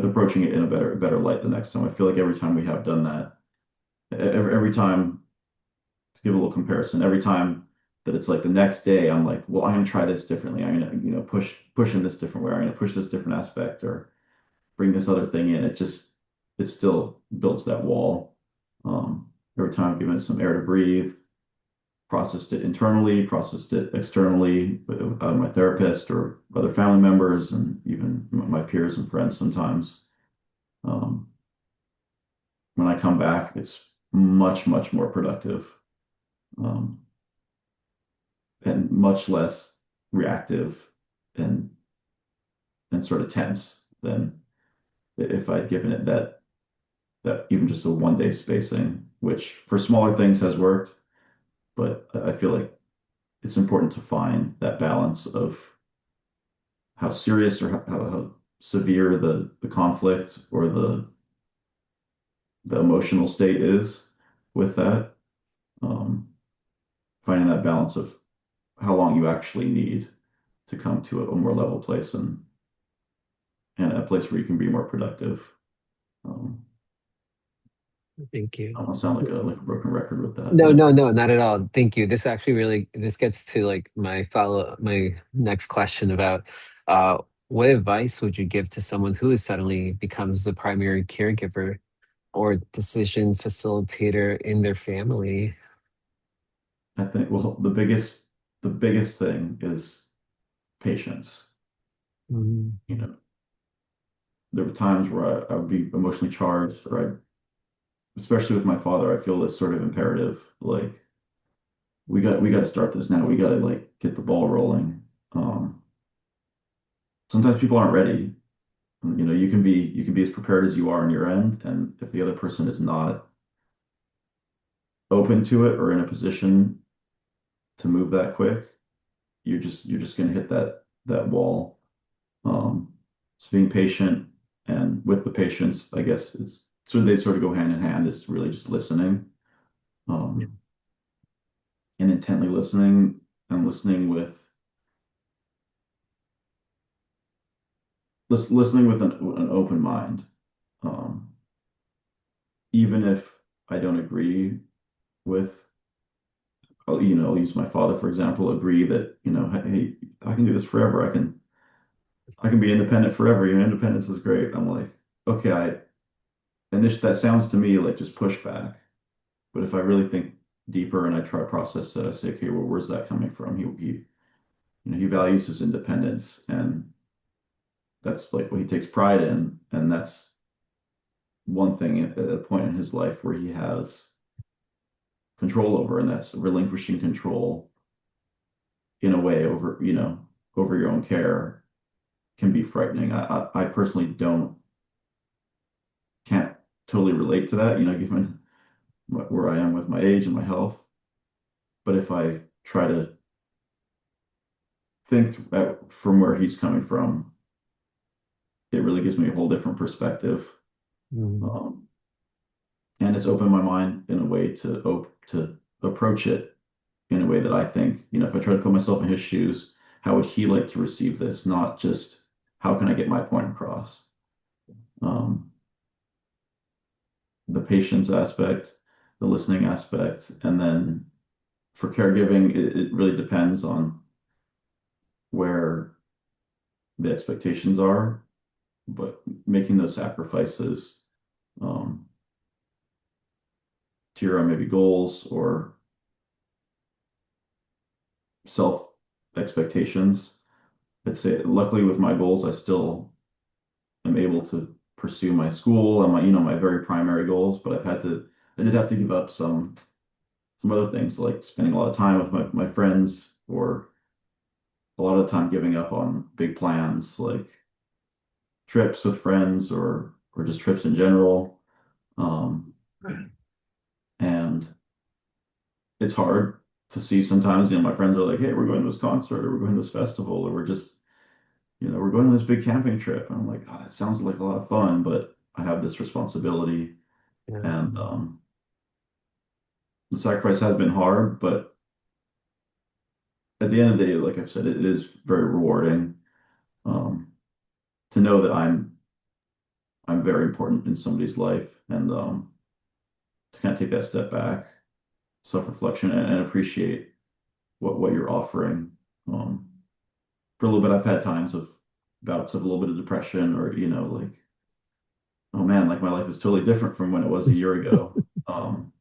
approaching it in a better light the next time. I feel like every time we have done that, every time, to give a little comparison, every time that it's like the next day, I'm like, well, I'm gonna try this differently. I'm gonna, push in this different way. I'm gonna push this different aspect or bring this other thing in. it still builds that wall. Every time I've given it some air to breathe, processed it internally, processed it externally with my therapist or other family members, and even my peers and friends sometimes. Um, when I come back, it's much, much more productive, um, and much less reactive and sort of tense than if I'd given it that even just a 1 day spacing, which for smaller things has worked, but I feel like it's important to find that balance of how serious or how severe the conflict or the emotional state is with that. Um, Finding that balance of how long you actually need to come to a more level place and a place where you can be more productive. Um, Thank you. I don't want to sound like a broken record with that, No, but no, no, not at all. Thank you. This actually really this gets to like my next question about uh what advice would you give to someone who is suddenly becomes the primary caregiver or decision facilitator in their family? I think, well, the biggest thing is patience. Mhm. You know, there were times where I would be emotionally charged, or I, especially with my father, I feel this sort of imperative, like we got to start this now. We got to like get the ball rolling. Um, Sometimes people aren't ready. You can be as prepared as you are on your end, and if the other person is not open to it or in a position to move that quick, you're just going to hit that wall. Um, so being patient, and with the patience, I guess it's so they sort of go hand in hand. It's really just listening, Yeah. um, and intently listening, and listening with listening with an open mind. Um, Even if I don't agree with, I'll use my father for example. Agree that hey, I can do this forever. I can be independent forever. Independence is great. I'm like, okay, and that sounds to me like just pushback. But if I really think deeper and I try to process it, I say, okay, well, where's that coming from? He values his independence, and that's like what he takes pride in, and that's one thing at a point in his life where he has control over, and that's relinquishing control in a way over your own care can be frightening. I personally can't totally relate to that, given where I am with my age and my health. But if I try to think from where he's coming from, it really gives me a whole different perspective. Mhm. Um, and it's opened my mind in a way to approach it in a way that I think, if I try to put myself in his shoes, how would he like to receive this? Not just how can I get my point across? Um, the patience aspect, the listening aspect, and then for caregiving, it really depends on where the expectations are, but making those sacrifices um, to your own maybe goals or self expectations. I'd say, luckily, with my goals, I still am able to pursue my school and my very primary goals, but I did have to give up some other things like spending a lot of time with my friends, or a lot of time giving up on big plans like trips with friends, or just trips in general. Um, and it's hard to see sometimes, my friends are like, hey, we're going to this concert, or we're going to this festival, or we're going on this big camping trip. And I'm like, oh, that sounds like a lot of fun, but I have this responsibility. Yeah. And the sacrifice has been hard, but at the end of the day, like I've said, it is very rewarding, um, to know that I'm very important in somebody's life, and to kind of take that step back, self-reflection, and appreciate what you're offering. Um, for a little bit, I've had times of bouts of a little bit of depression, or like oh man, like my life is totally different from when it was a year ago. Um,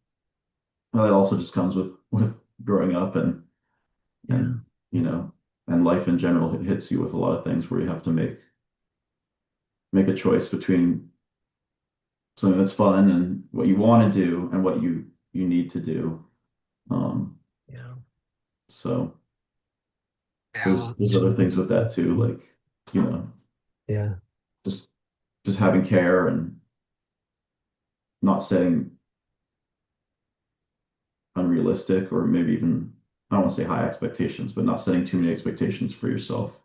but that also just comes with growing up Yeah. and you know and life in general hits you with a lot of things where you have to make a choice between something that's fun and what you want to do and what you need to do. Um, Yeah. so Yeah. there's other things with that too, like you know Yeah. just just having care and not setting unrealistic or maybe even I don't want to say high expectations, but not setting too many expectations for yourself.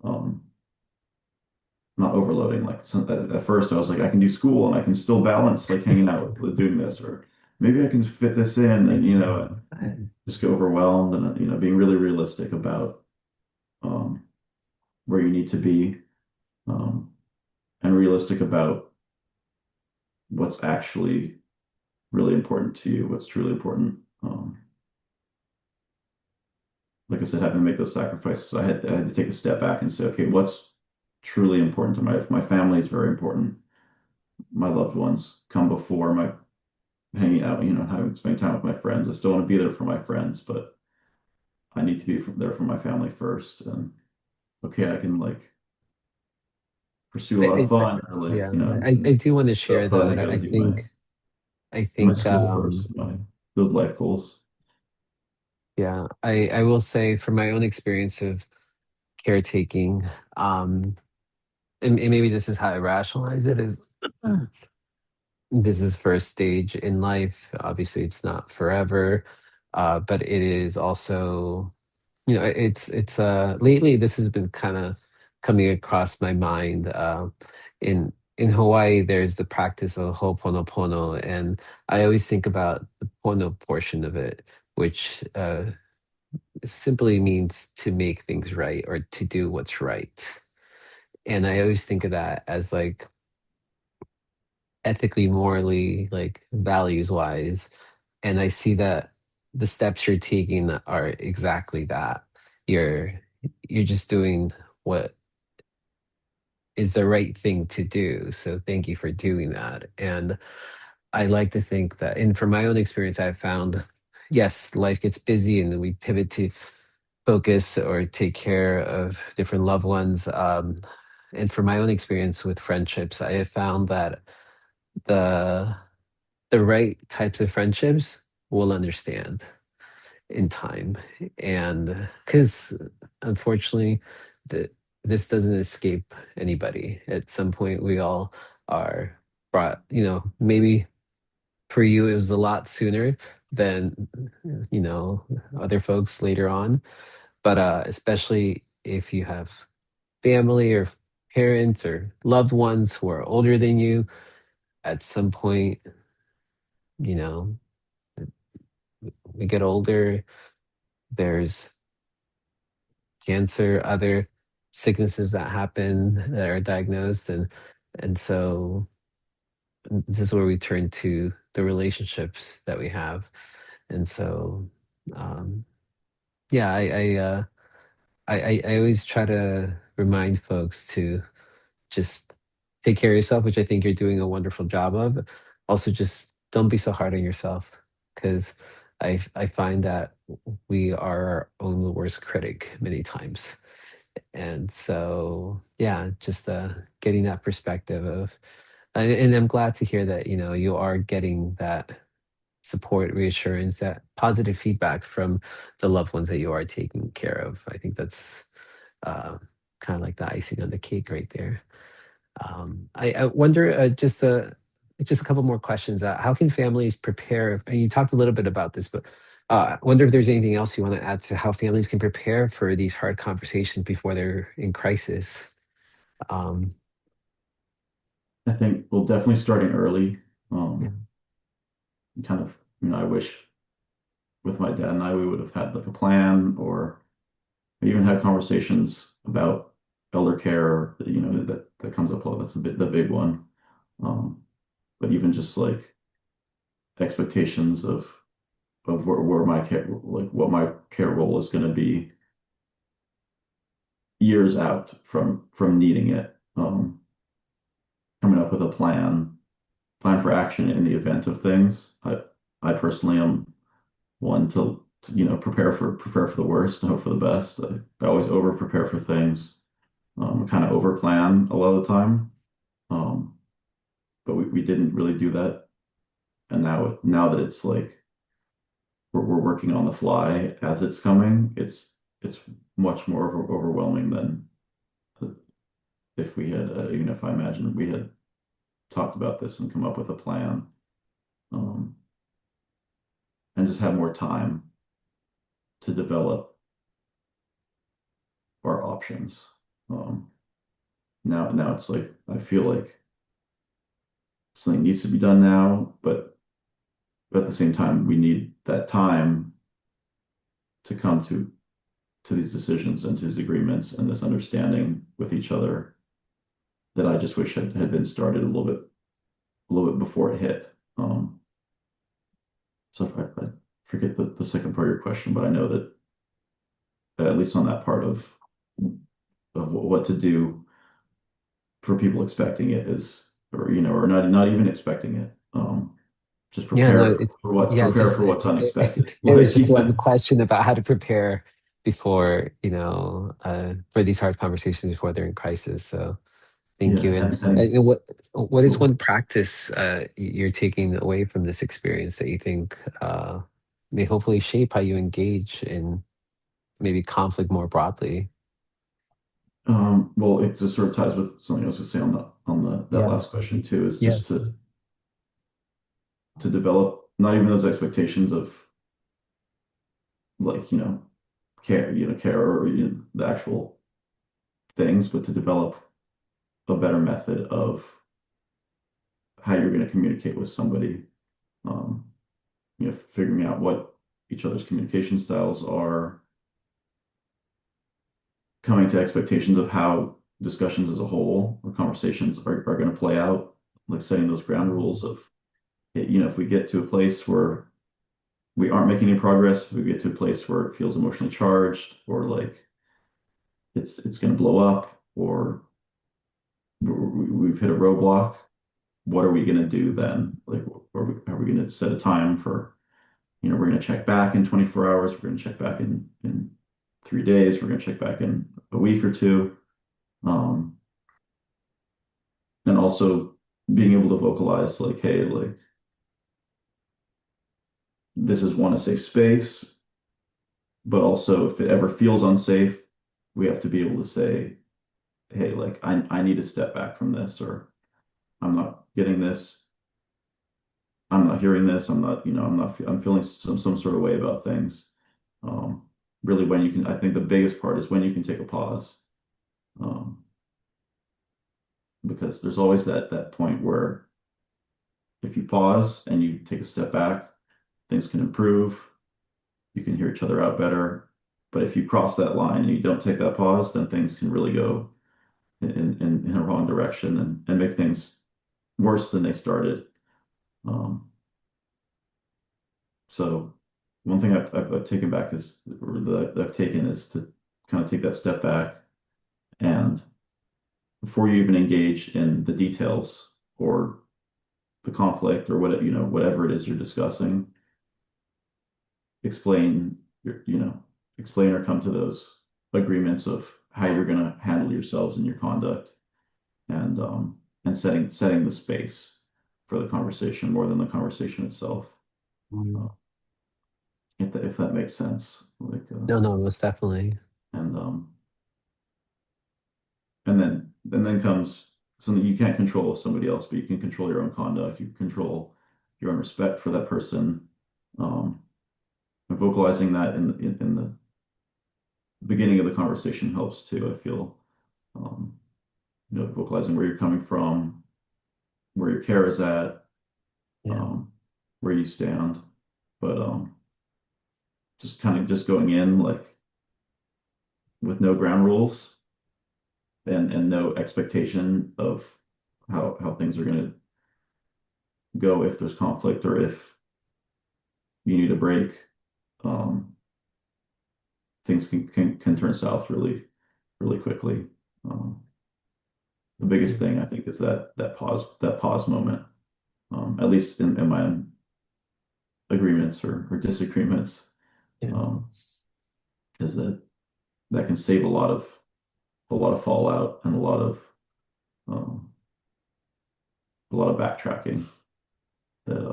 Um, not overloading. Like at first, I was like, I can do school and I can still balance like hanging out with doing this, or maybe I can fit this in, and just get overwhelmed and being really realistic about um, where you need to be um, and realistic about what's actually really important to you, what's truly important. Like I said, having to make those sacrifices, I had to take a step back and say, okay, what's truly important to my family is very important. My loved ones come before my hanging out, having spending time with my friends. I still want to be there for my friends, but I need to be there for my family first. And okay, I can like pursue a lot of fun or like, Yeah, I do want to the share though fun, I that got to do my I my think school first, those life goals. yeah, I will say from my own experience of caretaking, um, and maybe this is how I rationalize it is this is first stage in life. Obviously, it's not forever, but it is also, it's lately this has been kind of coming across my mind. In Hawaii, there's the practice of Ho'oponopono, and I always think about the pono portion of it, which simply means to make things right or to do what's right. And I always think of that as like ethically, morally, like values wise. And I see that the steps you're taking are exactly that. You're you're just doing what is the right thing to do. So thank you for doing that. And I like to think that, and from my own experience, I've found, yes, life gets busy and we pivot to focus or take care of different loved ones. And from my own experience with friendships, I have found that the the right types of friendships will understand in time, and because unfortunately, the this doesn't escape anybody. At some point, we all are brought. Maybe for you it was a lot sooner than you know other folks later on, but especially if you have family or parents or loved ones who are older than you, at some point, you know we get older, there's cancer, other sicknesses that happen that are diagnosed, and so this is where we turn to the relationships that we have. And so um yeah, I always try to remind folks to just take care of yourself, which I think you're doing a wonderful job of. Also, just don't be so hard on yourself, because I find that we are our own worst critic many times. And so, yeah, just getting that perspective of, and I'm glad to hear that you are getting that support, reassurance, that positive feedback from the loved ones that you are taking care of. I think that's uh, kind of like the icing on the cake right there. I wonder, just a couple more questions. How can families prepare? And you talked a little bit about this, but I wonder if there's anything else you want to add to how families can prepare for these hard conversations before they're in crisis. Um, I think, well, definitely starting early. yeah, Kind of, I wish with my dad and I, we would have had like a plan or even had conversations about elder care, that comes up a lot. That's the big one. Um, but even just like expectations of where my care, like what my care role is going to be years out from needing it. Coming up with with a plan for action in the event of things. I personally am one to prepare for the worst and hope for the best. I always over prepare for things, kind of over plan a lot of the time. Um, but we didn't really do that. And now that it's like we're working on the fly as it's coming, it's much more overwhelming than if we had, even if I imagine we had talked about this and come up with a plan, um, and just have more time to develop our options. Um, now it's like I feel like something needs to be done now, but at the same time, we need that time to come to these decisions and to these agreements and this understanding with each other that I just wish had been started a little bit before it hit. So if I forget the second part of your question, but I know that at least on that part of what to do for people expecting it is, or or not even expecting it. Just Yeah, no, it yeah, prepare just for what's unexpected. it was Like, just one yeah, question about how to prepare before, for these hard conversations before they're in crisis. So thank yeah, you. and And what is cool. one practice you're taking away from this experience that you think may hopefully shape how you engage in maybe conflict more broadly? Well, it just sort of ties with something I was going to say on the that Yeah. last question too, is just Yes. to develop not even those expectations of like care or the actual things, but to develop a better method of how you're going to communicate with somebody. Um, figuring out what each other's communication styles are, coming to expectations of how discussions as a whole or conversations are going to play out, like setting those ground rules of, hey, if we get to a place where we aren't making any progress, if we get to a place where it feels emotionally charged or like it's going to blow up or we've hit a roadblock, what are we going to do then? Like, are we going to set a time for, we're going to check back in 24 hours, we're going to check back in 3 days, we're going to check back in a week or two. Um, and also being able to vocalize like, hey, like this is one, a safe space, but also if it ever feels unsafe, we have to be able to say, hey, like I need to step back from this, or I'm not getting this, I'm not hearing this, I'm not, I'm feeling some sort of way about things. Um, Really when you can, I think the biggest part is when you can take a pause. Um, because there's always that point where if you pause and you take a step back, things can improve, you can hear each other out better. But if you cross that line and you don't take that pause, then things can really go in a wrong direction and make things worse than they started. Um, so one thing I've taken back is, or that I've taken is to kind of take that step back and before you even engage in the details or the conflict or whatever it is you're discussing, explain explain or come to those agreements of how you're going to handle yourselves and your conduct and setting the space for the conversation more than the conversation itself. Mm. uh, if that makes sense, like No, no, most definitely. and then comes something you can't control with somebody else, but you can control your own conduct, you can control your own respect for that person. um, and vocalizing that in the beginning of the conversation helps too, I feel. um, Vocalizing where you're coming from, where your care is at, Yeah. um, where you stand, but just kind of just going in like with no ground rules and no expectation of how things are going to go if there's conflict or if you need a break. um, Things can turn south really quickly. um, the biggest Mm. thing I think is that pause moment. At least in my own agreements or disagreements, Yeah. um, is that can save a lot of fallout and um, a lot of backtracking. That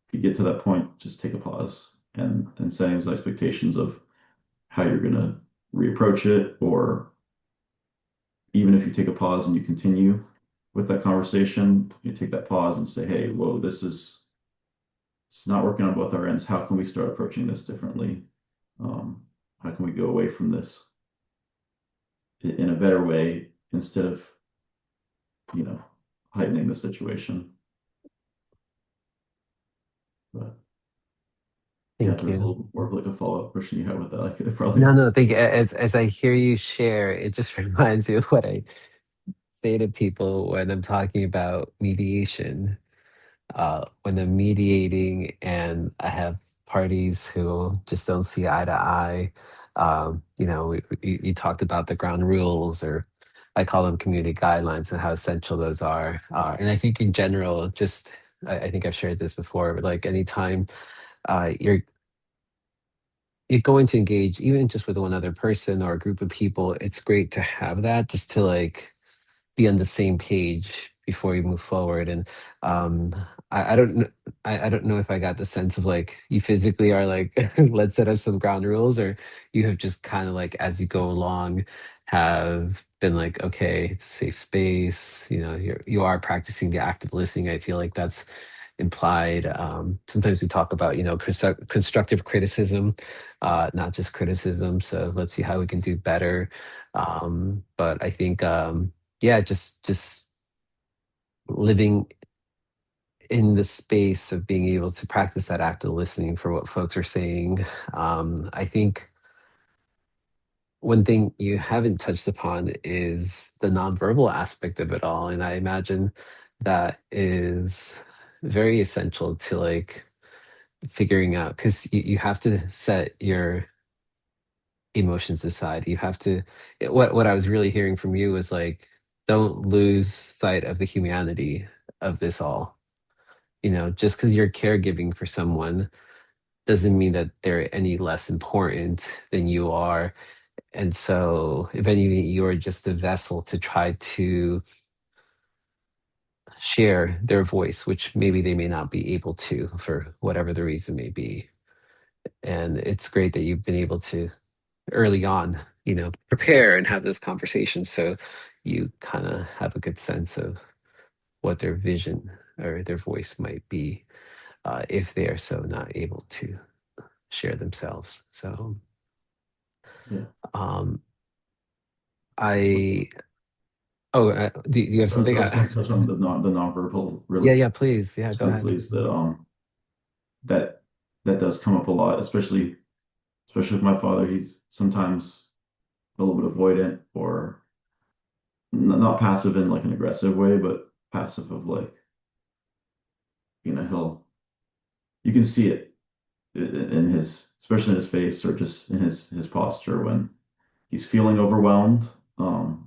if you get to that point, just take a pause and setting those expectations of how you're gonna reapproach it, or even if you take a pause and you continue with that conversation, you take that pause and say, "Hey, whoa, it's not working on both our ends. How can we start approaching this differently? How can we go away from this in a better way instead of, you know, heightening the situation?" But yeah, if Thank there's a you. little more of like a follow-up question you have with that, I could probably. No, no, thank you. As I hear you share, it just reminds me of what I say to people when I'm talking about mediation. When I'm mediating and I have parties who just don't see eye to eye, you talked about the ground rules, or I call them community guidelines, and how essential those are. And I think in general, just I think I've shared this before, but like anytime you're going to engage, even just with one other person or a group of people, it's great to have that just to like be on the same page before you move forward. And um, I don't know, I don't know if I got the sense of like you physically are like let's set up some ground rules, or you have just kind of like as you go along have been like, okay, it's a safe space. You are practicing the active listening. I feel like that's implied. Sometimes we talk about constructive criticism, not just criticism. So let's see how we can do better. But I think yeah, just living in the space of being able to practice that active listening for what folks are saying. I think one thing you haven't touched upon is the nonverbal aspect of it all, and I imagine that is very essential to like figuring out, because you have to set your emotions aside. You have to, what I was really hearing from you was like, don't lose sight of the humanity of this all. Just because you're caregiving for someone doesn't mean that they're any less important than you are. And so, if anything, you're just a vessel to try to share their voice, which maybe they may not be able to for whatever the reason may be. And it's great that you've been able to early on, prepare and have those conversations so you kind of have a good sense of what their vision or their voice might be, if they are so not able to share themselves. So, Yeah. um, I, oh, do you have something? I was going to touch on the nonverbal Yeah, really yeah, please. Yeah, just go ahead. briefly, is that that does come up a lot, especially with my father. He's sometimes a little bit avoidant, or not passive in like an aggressive way, but passive of like, he'll you can see it in his, especially in his face, or just in his posture when he's feeling overwhelmed. And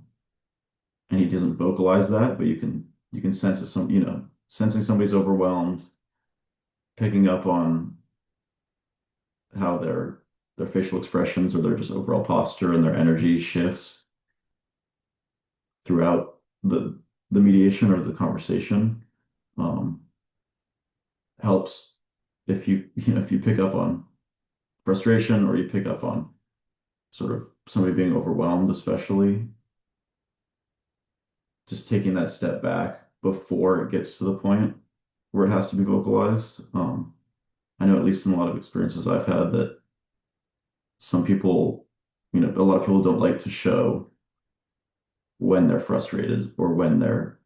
he doesn't vocalize that, but you can sense if sensing somebody's overwhelmed, picking up on how their facial expressions or their just overall posture and their energy shifts throughout the mediation or the conversation. um, Helps if if you pick up on frustration, or you pick up on sort of somebody being overwhelmed, especially just taking that step back before it gets to the point where it has to be vocalized. I know, at least in a lot of experiences I've had, that some people, a lot of people don't like to show when they're frustrated, or when they're,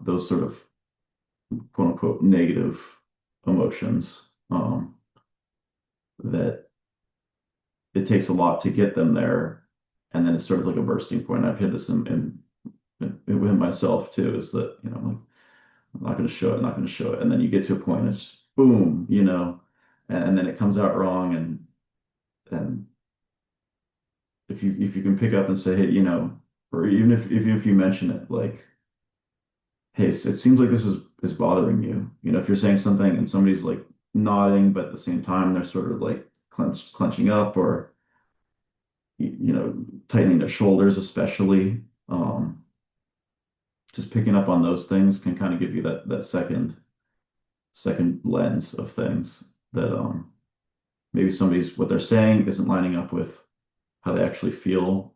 those sort of quote unquote negative emotions, that it takes a lot to get them there. And then it's sort of like a bursting point. I've had this within myself too, is that, I'm like, I'm not going to show it, not going to show it. And then you get to a point, and it's just boom, and then it comes out wrong. And if you can pick up and say, hey, or even if you mention it, like, hey, it seems like this is bothering you. You know, if you're saying something and somebody's like nodding, but at the same time they're sort of like clenching up, or you know, tightening their shoulders, especially. Just picking up on those things can kind of give you that second lens of things that maybe somebody's what they're saying isn't lining up with how they actually feel,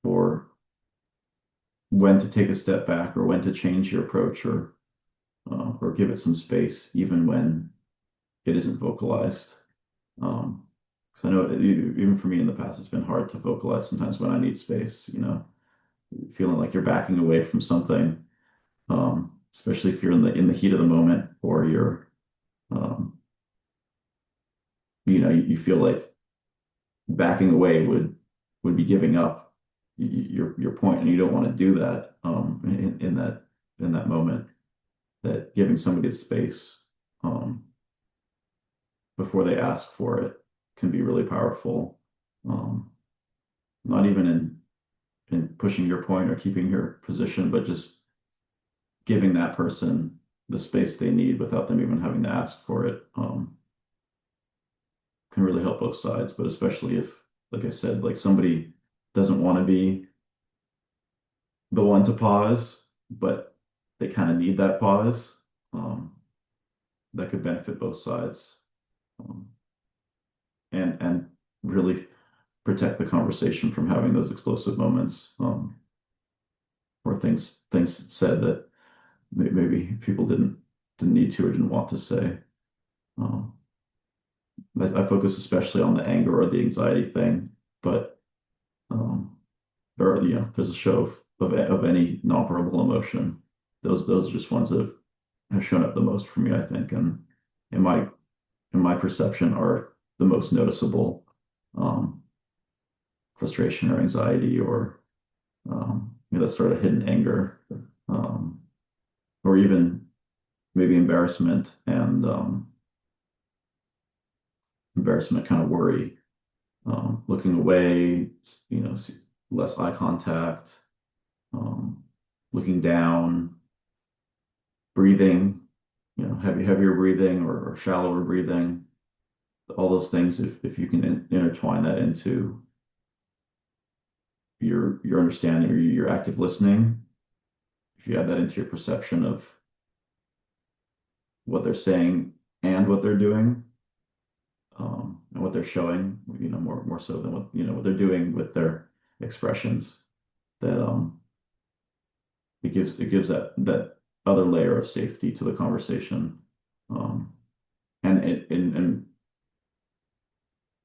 or when to take a step back, or when to change your approach, or give it some space, even when it isn't vocalized. Um, 'Cause I know even for me in the past, it's been hard to vocalize sometimes when I need space, you know, feeling like you're backing away from something, especially if you're in the heat of the moment, or you're, um, you know, you feel like backing away would be giving up your point, and you don't want to do that, in that moment. That giving somebody space, um, before they ask for it, can be really powerful. Um, Not even in pushing your point or keeping your position, but just giving that person the space they need without them even having to ask for it, can really help both sides. But especially if, like I said, like somebody doesn't want to be the one to pause, but they kind of need that pause, um, that could benefit both sides, um, and really protect the conversation from having those explosive moments, or things said that maybe people didn't need to or didn't want to say. Um, I focus especially on the anger or the anxiety thing, but there are, there's a show of any nonverbal emotion. Those are just ones that have shown up the most for me, I think, and in my in my perception are the most noticeable, um, frustration or anxiety, or that sort of hidden anger, um, or even maybe embarrassment, kind of worry, looking away, less eye contact, um, looking down, breathing, heavier breathing, or shallower breathing, all those things. If you can intertwine that into your understanding or your active listening, if you add that into your perception of what they're saying and what they're doing, and what they're showing, more so than what they're doing with their expressions, that it gives that other layer of safety to the conversation. Um, and in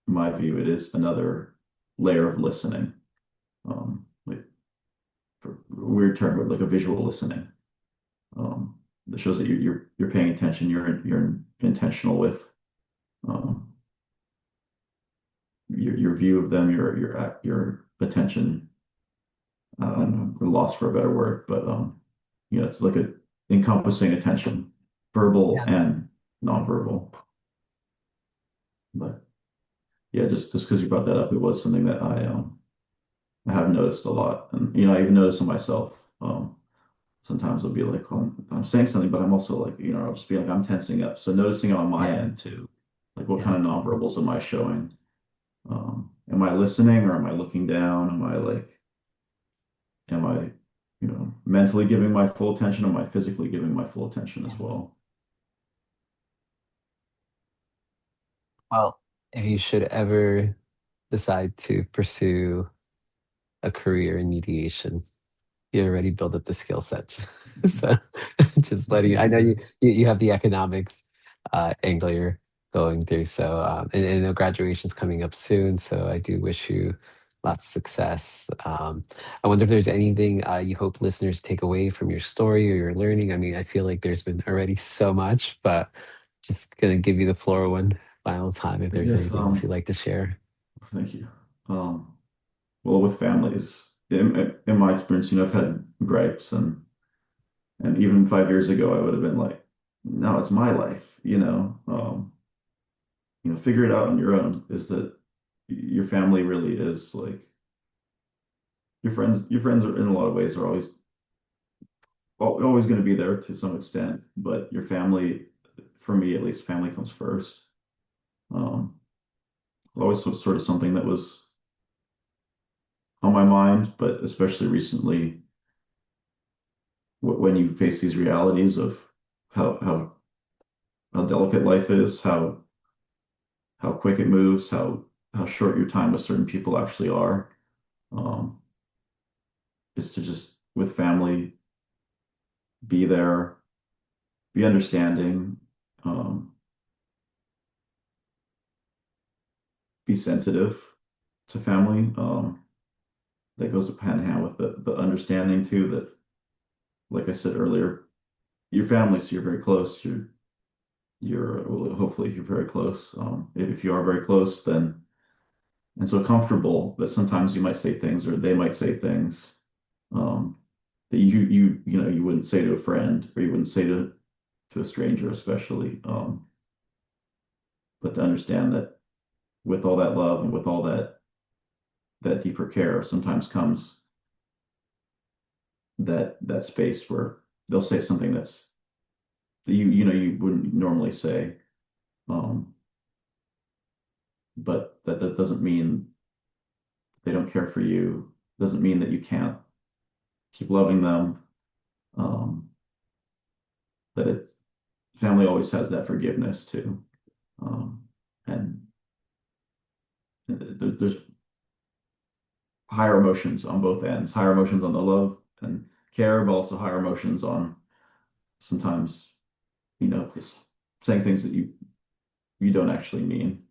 my view, it is another layer of listening. Like, for a weird term, but like a visual listening. That shows that you're paying attention. You're intentional with, um, your view of them, your attention. I don't know, we're lost for a better word, but it's like a encompassing attention, verbal Yeah. and nonverbal. But yeah, just because you brought that up, it was something that I have noticed a lot, and I even notice in myself. Sometimes I'll be like, well, I'm saying something, but I'm also like, I'll just be like, I'm tensing up. So noticing it on my Yeah. end too, like what Yeah. kind of nonverbals am I showing? Am I listening, or am I looking down? Am I, mentally giving my full attention? Am I physically giving my full attention as Yeah. well? Well, if you should ever decide to pursue a career in mediation, you already build up the skill sets. So just letting I know you have the economics angle you're going through. So and the graduation's coming up soon. So I do wish you lots of success. I wonder if there's anything you hope listeners take away from your story or your learning. I mean, I feel like there's been already so much, but just gonna give you the floor one final time if there's Yes, anything else you'd like to share. thank you. Well, with families, in my experience, I've had gripes, and even 5 years ago, I would have been like, no, it's my life, figure it out on your own. Is that your family really is like your friends are in a lot of ways are always going to be there to some extent, but your family, for me at least, family comes first. Um, always was sort of something that was on my mind, but especially recently, when you face these realities of how delicate life is, how quick it moves, how short your time with certain people actually are, um, is to just with family be there, be understanding, um, be sensitive to family. That goes hand in hand with the understanding too that, like I said earlier, your family, so you're very close. You're well, hopefully you're very close. If you are very close, then and so comfortable that sometimes you might say things or they might say things um, that you wouldn't say to a friend or you wouldn't say to a stranger, especially. But to understand that with all that love and with all that deeper care, sometimes comes that space where they'll say something that you wouldn't normally say. Um, but that doesn't mean they don't care for you. Doesn't mean that you can't keep loving them. Um, that it family always has that forgiveness too. Um, and there's higher emotions on both ends, higher emotions on the love and care, but also higher emotions on sometimes, just saying things that you don't actually mean.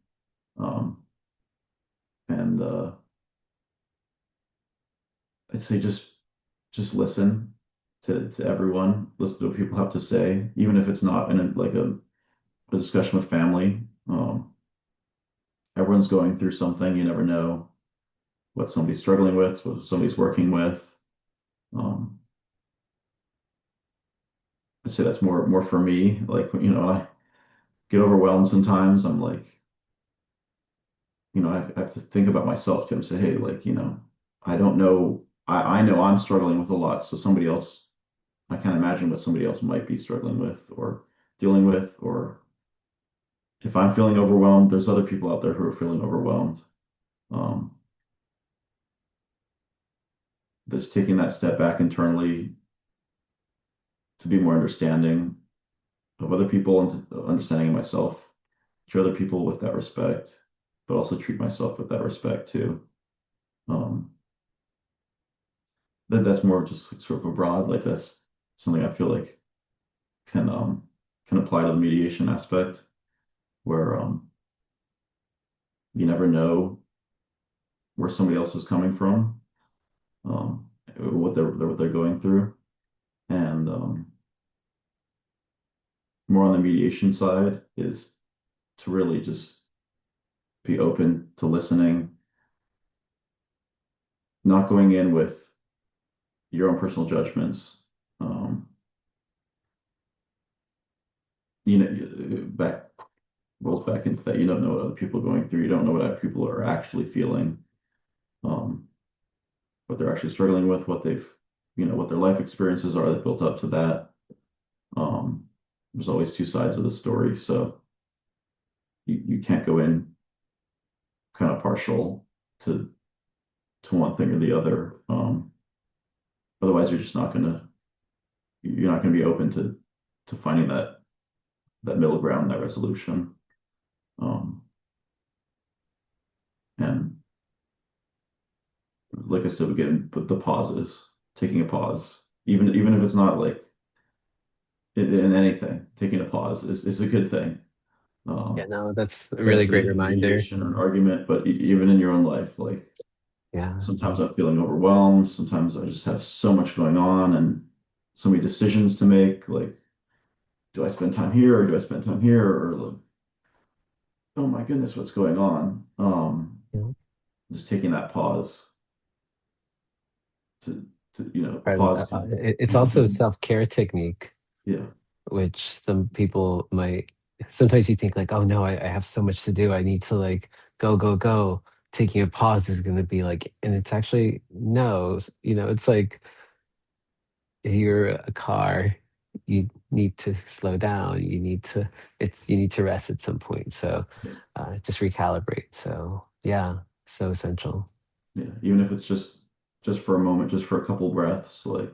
Um, and I'd say just listen to everyone, listen to what people have to say, even if it's not in a discussion with family. Everyone's going through something. You never know what somebody's struggling with, what somebody's working with. Um, I'd say that's more for me. Like, I get overwhelmed sometimes. I'm like, I have to think about myself too and say, hey, like, I don't know. I know I'm struggling with a lot. So somebody else, I can't imagine what somebody else might be struggling with or dealing with. Or if I'm feeling overwhelmed, there's other people out there who are feeling overwhelmed. Um, just taking that step back internally to be more understanding of other people and understanding of myself, treat other people with that respect, but also treat myself with that respect too. Um, that's more just like sort of a broad, like that's something I feel like can um can apply to the mediation aspect where you never know where somebody else is coming from, what they're going through, and more on the mediation side is to really just be open to listening, not going in with your own personal judgments. Um, back rolls back into that. You don't know what other people are going through. You don't know what other people are actually feeling, um, what they're actually struggling with, what their life experiences are that built up to that. Um, there's always two sides of the story, so you can't go in kind of partial to one thing or the other. Otherwise, you're not gonna be open to finding that middle ground, that resolution. Um, and like I said, we get in, but the pauses, taking a pause, even if it's not like in anything, taking a pause is a good thing. Yeah, no, that's a really great Especially in reminder. mediation or an argument, but even in your own life, like Yeah. sometimes I'm feeling overwhelmed, sometimes I just have so much going on and so many decisions to make. Like, do I spend time here or do I spend time here? Or like, oh my goodness, what's going on? Yeah. Just taking that pause to a And, pause can it's also a self-care technique, yeah. which some people might sometimes you think like, oh no, I have so much to do. I need to like go, go, go. taking a pause is going to be like, and it's actually no, it's like you're a car, you need to slow down, you need to rest at some point. So Yeah. just recalibrate. So yeah, so essential. Yeah. Even if it's just for a moment, just for a couple breaths, like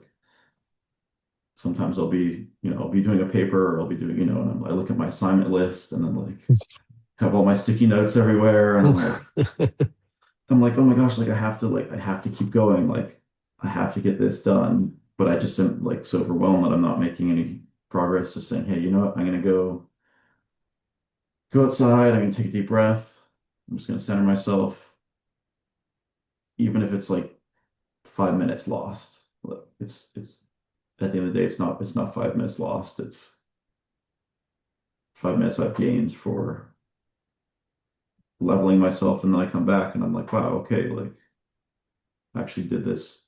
sometimes I'll be doing a paper or I'll be doing, and I look at my assignment list and then like have all my sticky notes everywhere. And I'm like, oh my gosh, like I have to keep going. Like I have to get this done. But I just am like so overwhelmed that I'm not making any progress. Just saying, hey, you know what? I'm gonna go outside. I'm gonna take a deep breath. I'm just gonna center myself, even if it's like 5 minutes lost. Look, it's at the end of the day, it's not 5 minutes lost. It's 5 minutes I've gained for leveling myself, and then I come back and I'm like, wow, okay, like I actually did this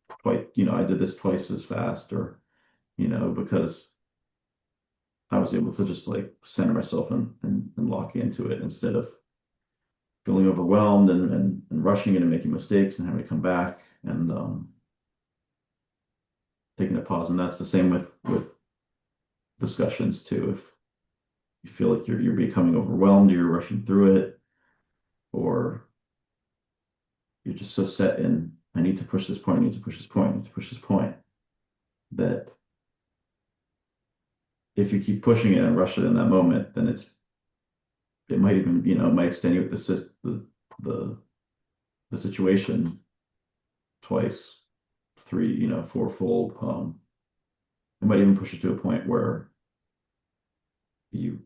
quite, I did this twice as fast, or because I was able to just like center myself and lock into it instead of feeling overwhelmed and rushing in and making mistakes and having to come back and taking a pause. And that's the same with discussions too. If you feel like you're becoming overwhelmed, you're rushing through it, or you're just so set in, I need to push this point, I need to push this point, I need to push this point, that if you keep pushing it and rush it in that moment, then it might even, it might extenuate the the situation twice, three, fourfold. It might even push it to a point where you,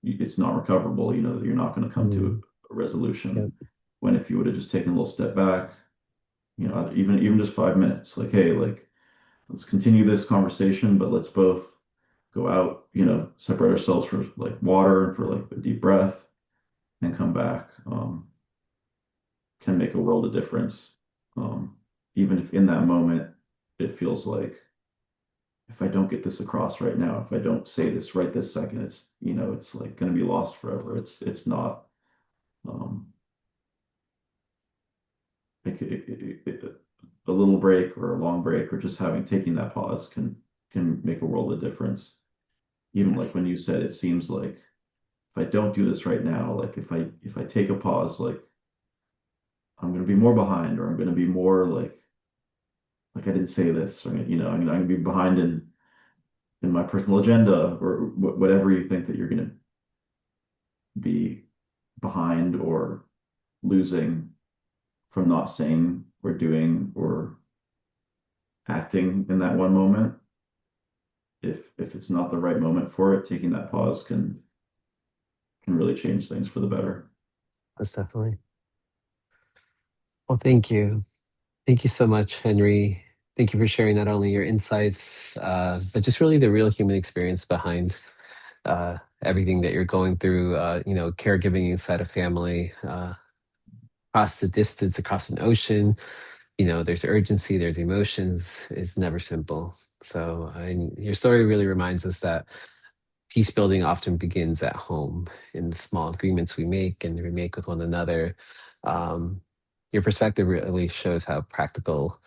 it's not recoverable, that you're not going to come Mm, to a resolution. yep. When if you would have just taken a little step back, even just 5 minutes, like, hey, like let's continue this conversation, but let's both go out, separate ourselves for like water and for like a deep breath and come back. Can make a world of difference. Even if in that moment it feels like if I don't get this across right now, if I don't say this right this second, it's like going to be lost forever. It's not. Um, a little break or a long break or just having taking that pause can make a world of difference. Even like when Yes. you said it seems like if I don't do this right now, like if I take a pause, like I'm going to be more behind, or I'm going to be more like I didn't say this, or I'm going to be behind in my personal agenda, or whatever you think that you're going to be behind or losing from not saying or doing or acting in that one moment. If it's not the right moment for it, taking that pause can really change things for the better. Most definitely. Well, thank you. Thank you so much, Henry. Thank you for sharing not only your insights, but just really the real human experience behind everything that you're going through. Caregiving inside a family, across the distance, across an ocean. There's urgency, there's emotions. It's never simple. So, and your story really reminds us that peace building often begins at home in the small agreements we make and we make with one another. Um, your perspective really shows how practical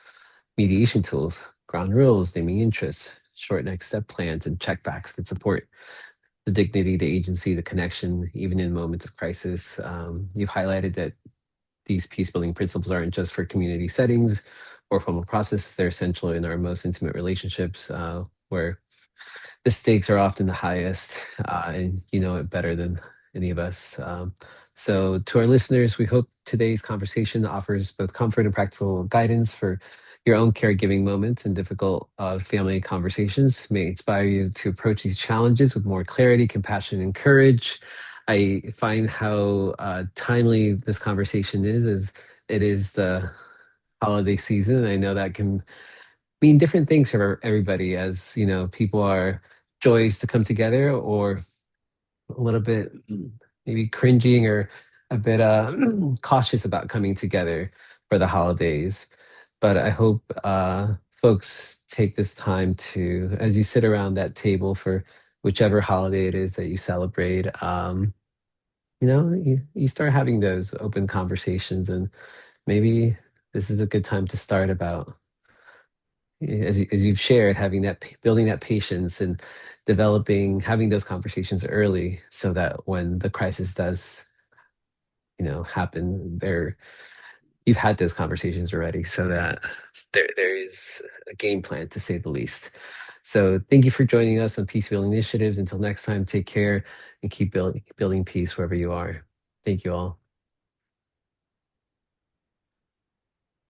mediation tools, ground rules, naming interests, short next step plans, and checkbacks can support the dignity, the agency, the connection, even in moments of crisis. You've highlighted that these peace building principles aren't just for community settings or formal processes, they're essential in our most intimate relationships where the stakes are often the highest, and you know it better than any of us. So, to our listeners, we hope today's conversation offers both comfort and practical guidance for your own caregiving moments and difficult family conversations. May inspire you to approach these challenges with more clarity, compassion, and courage. I find how timely this conversation is, as it is the holiday season. I know that can mean different things for everybody, as people are joys to come together, or a little bit maybe cringing or a bit cautious about coming together for the holidays. But I hope folks take this time to, as you sit around that table for whichever holiday it is that you celebrate, you start having those open conversations, and maybe this is a good time to start about, as you've shared, having building that patience and developing, having those conversations early so that when the crisis does, happen, you've had those conversations already, so that there is a game plan, to say the least. So thank you for joining us on Peace Building Initiatives. Until next time, take care and keep building peace wherever you are. Thank you all.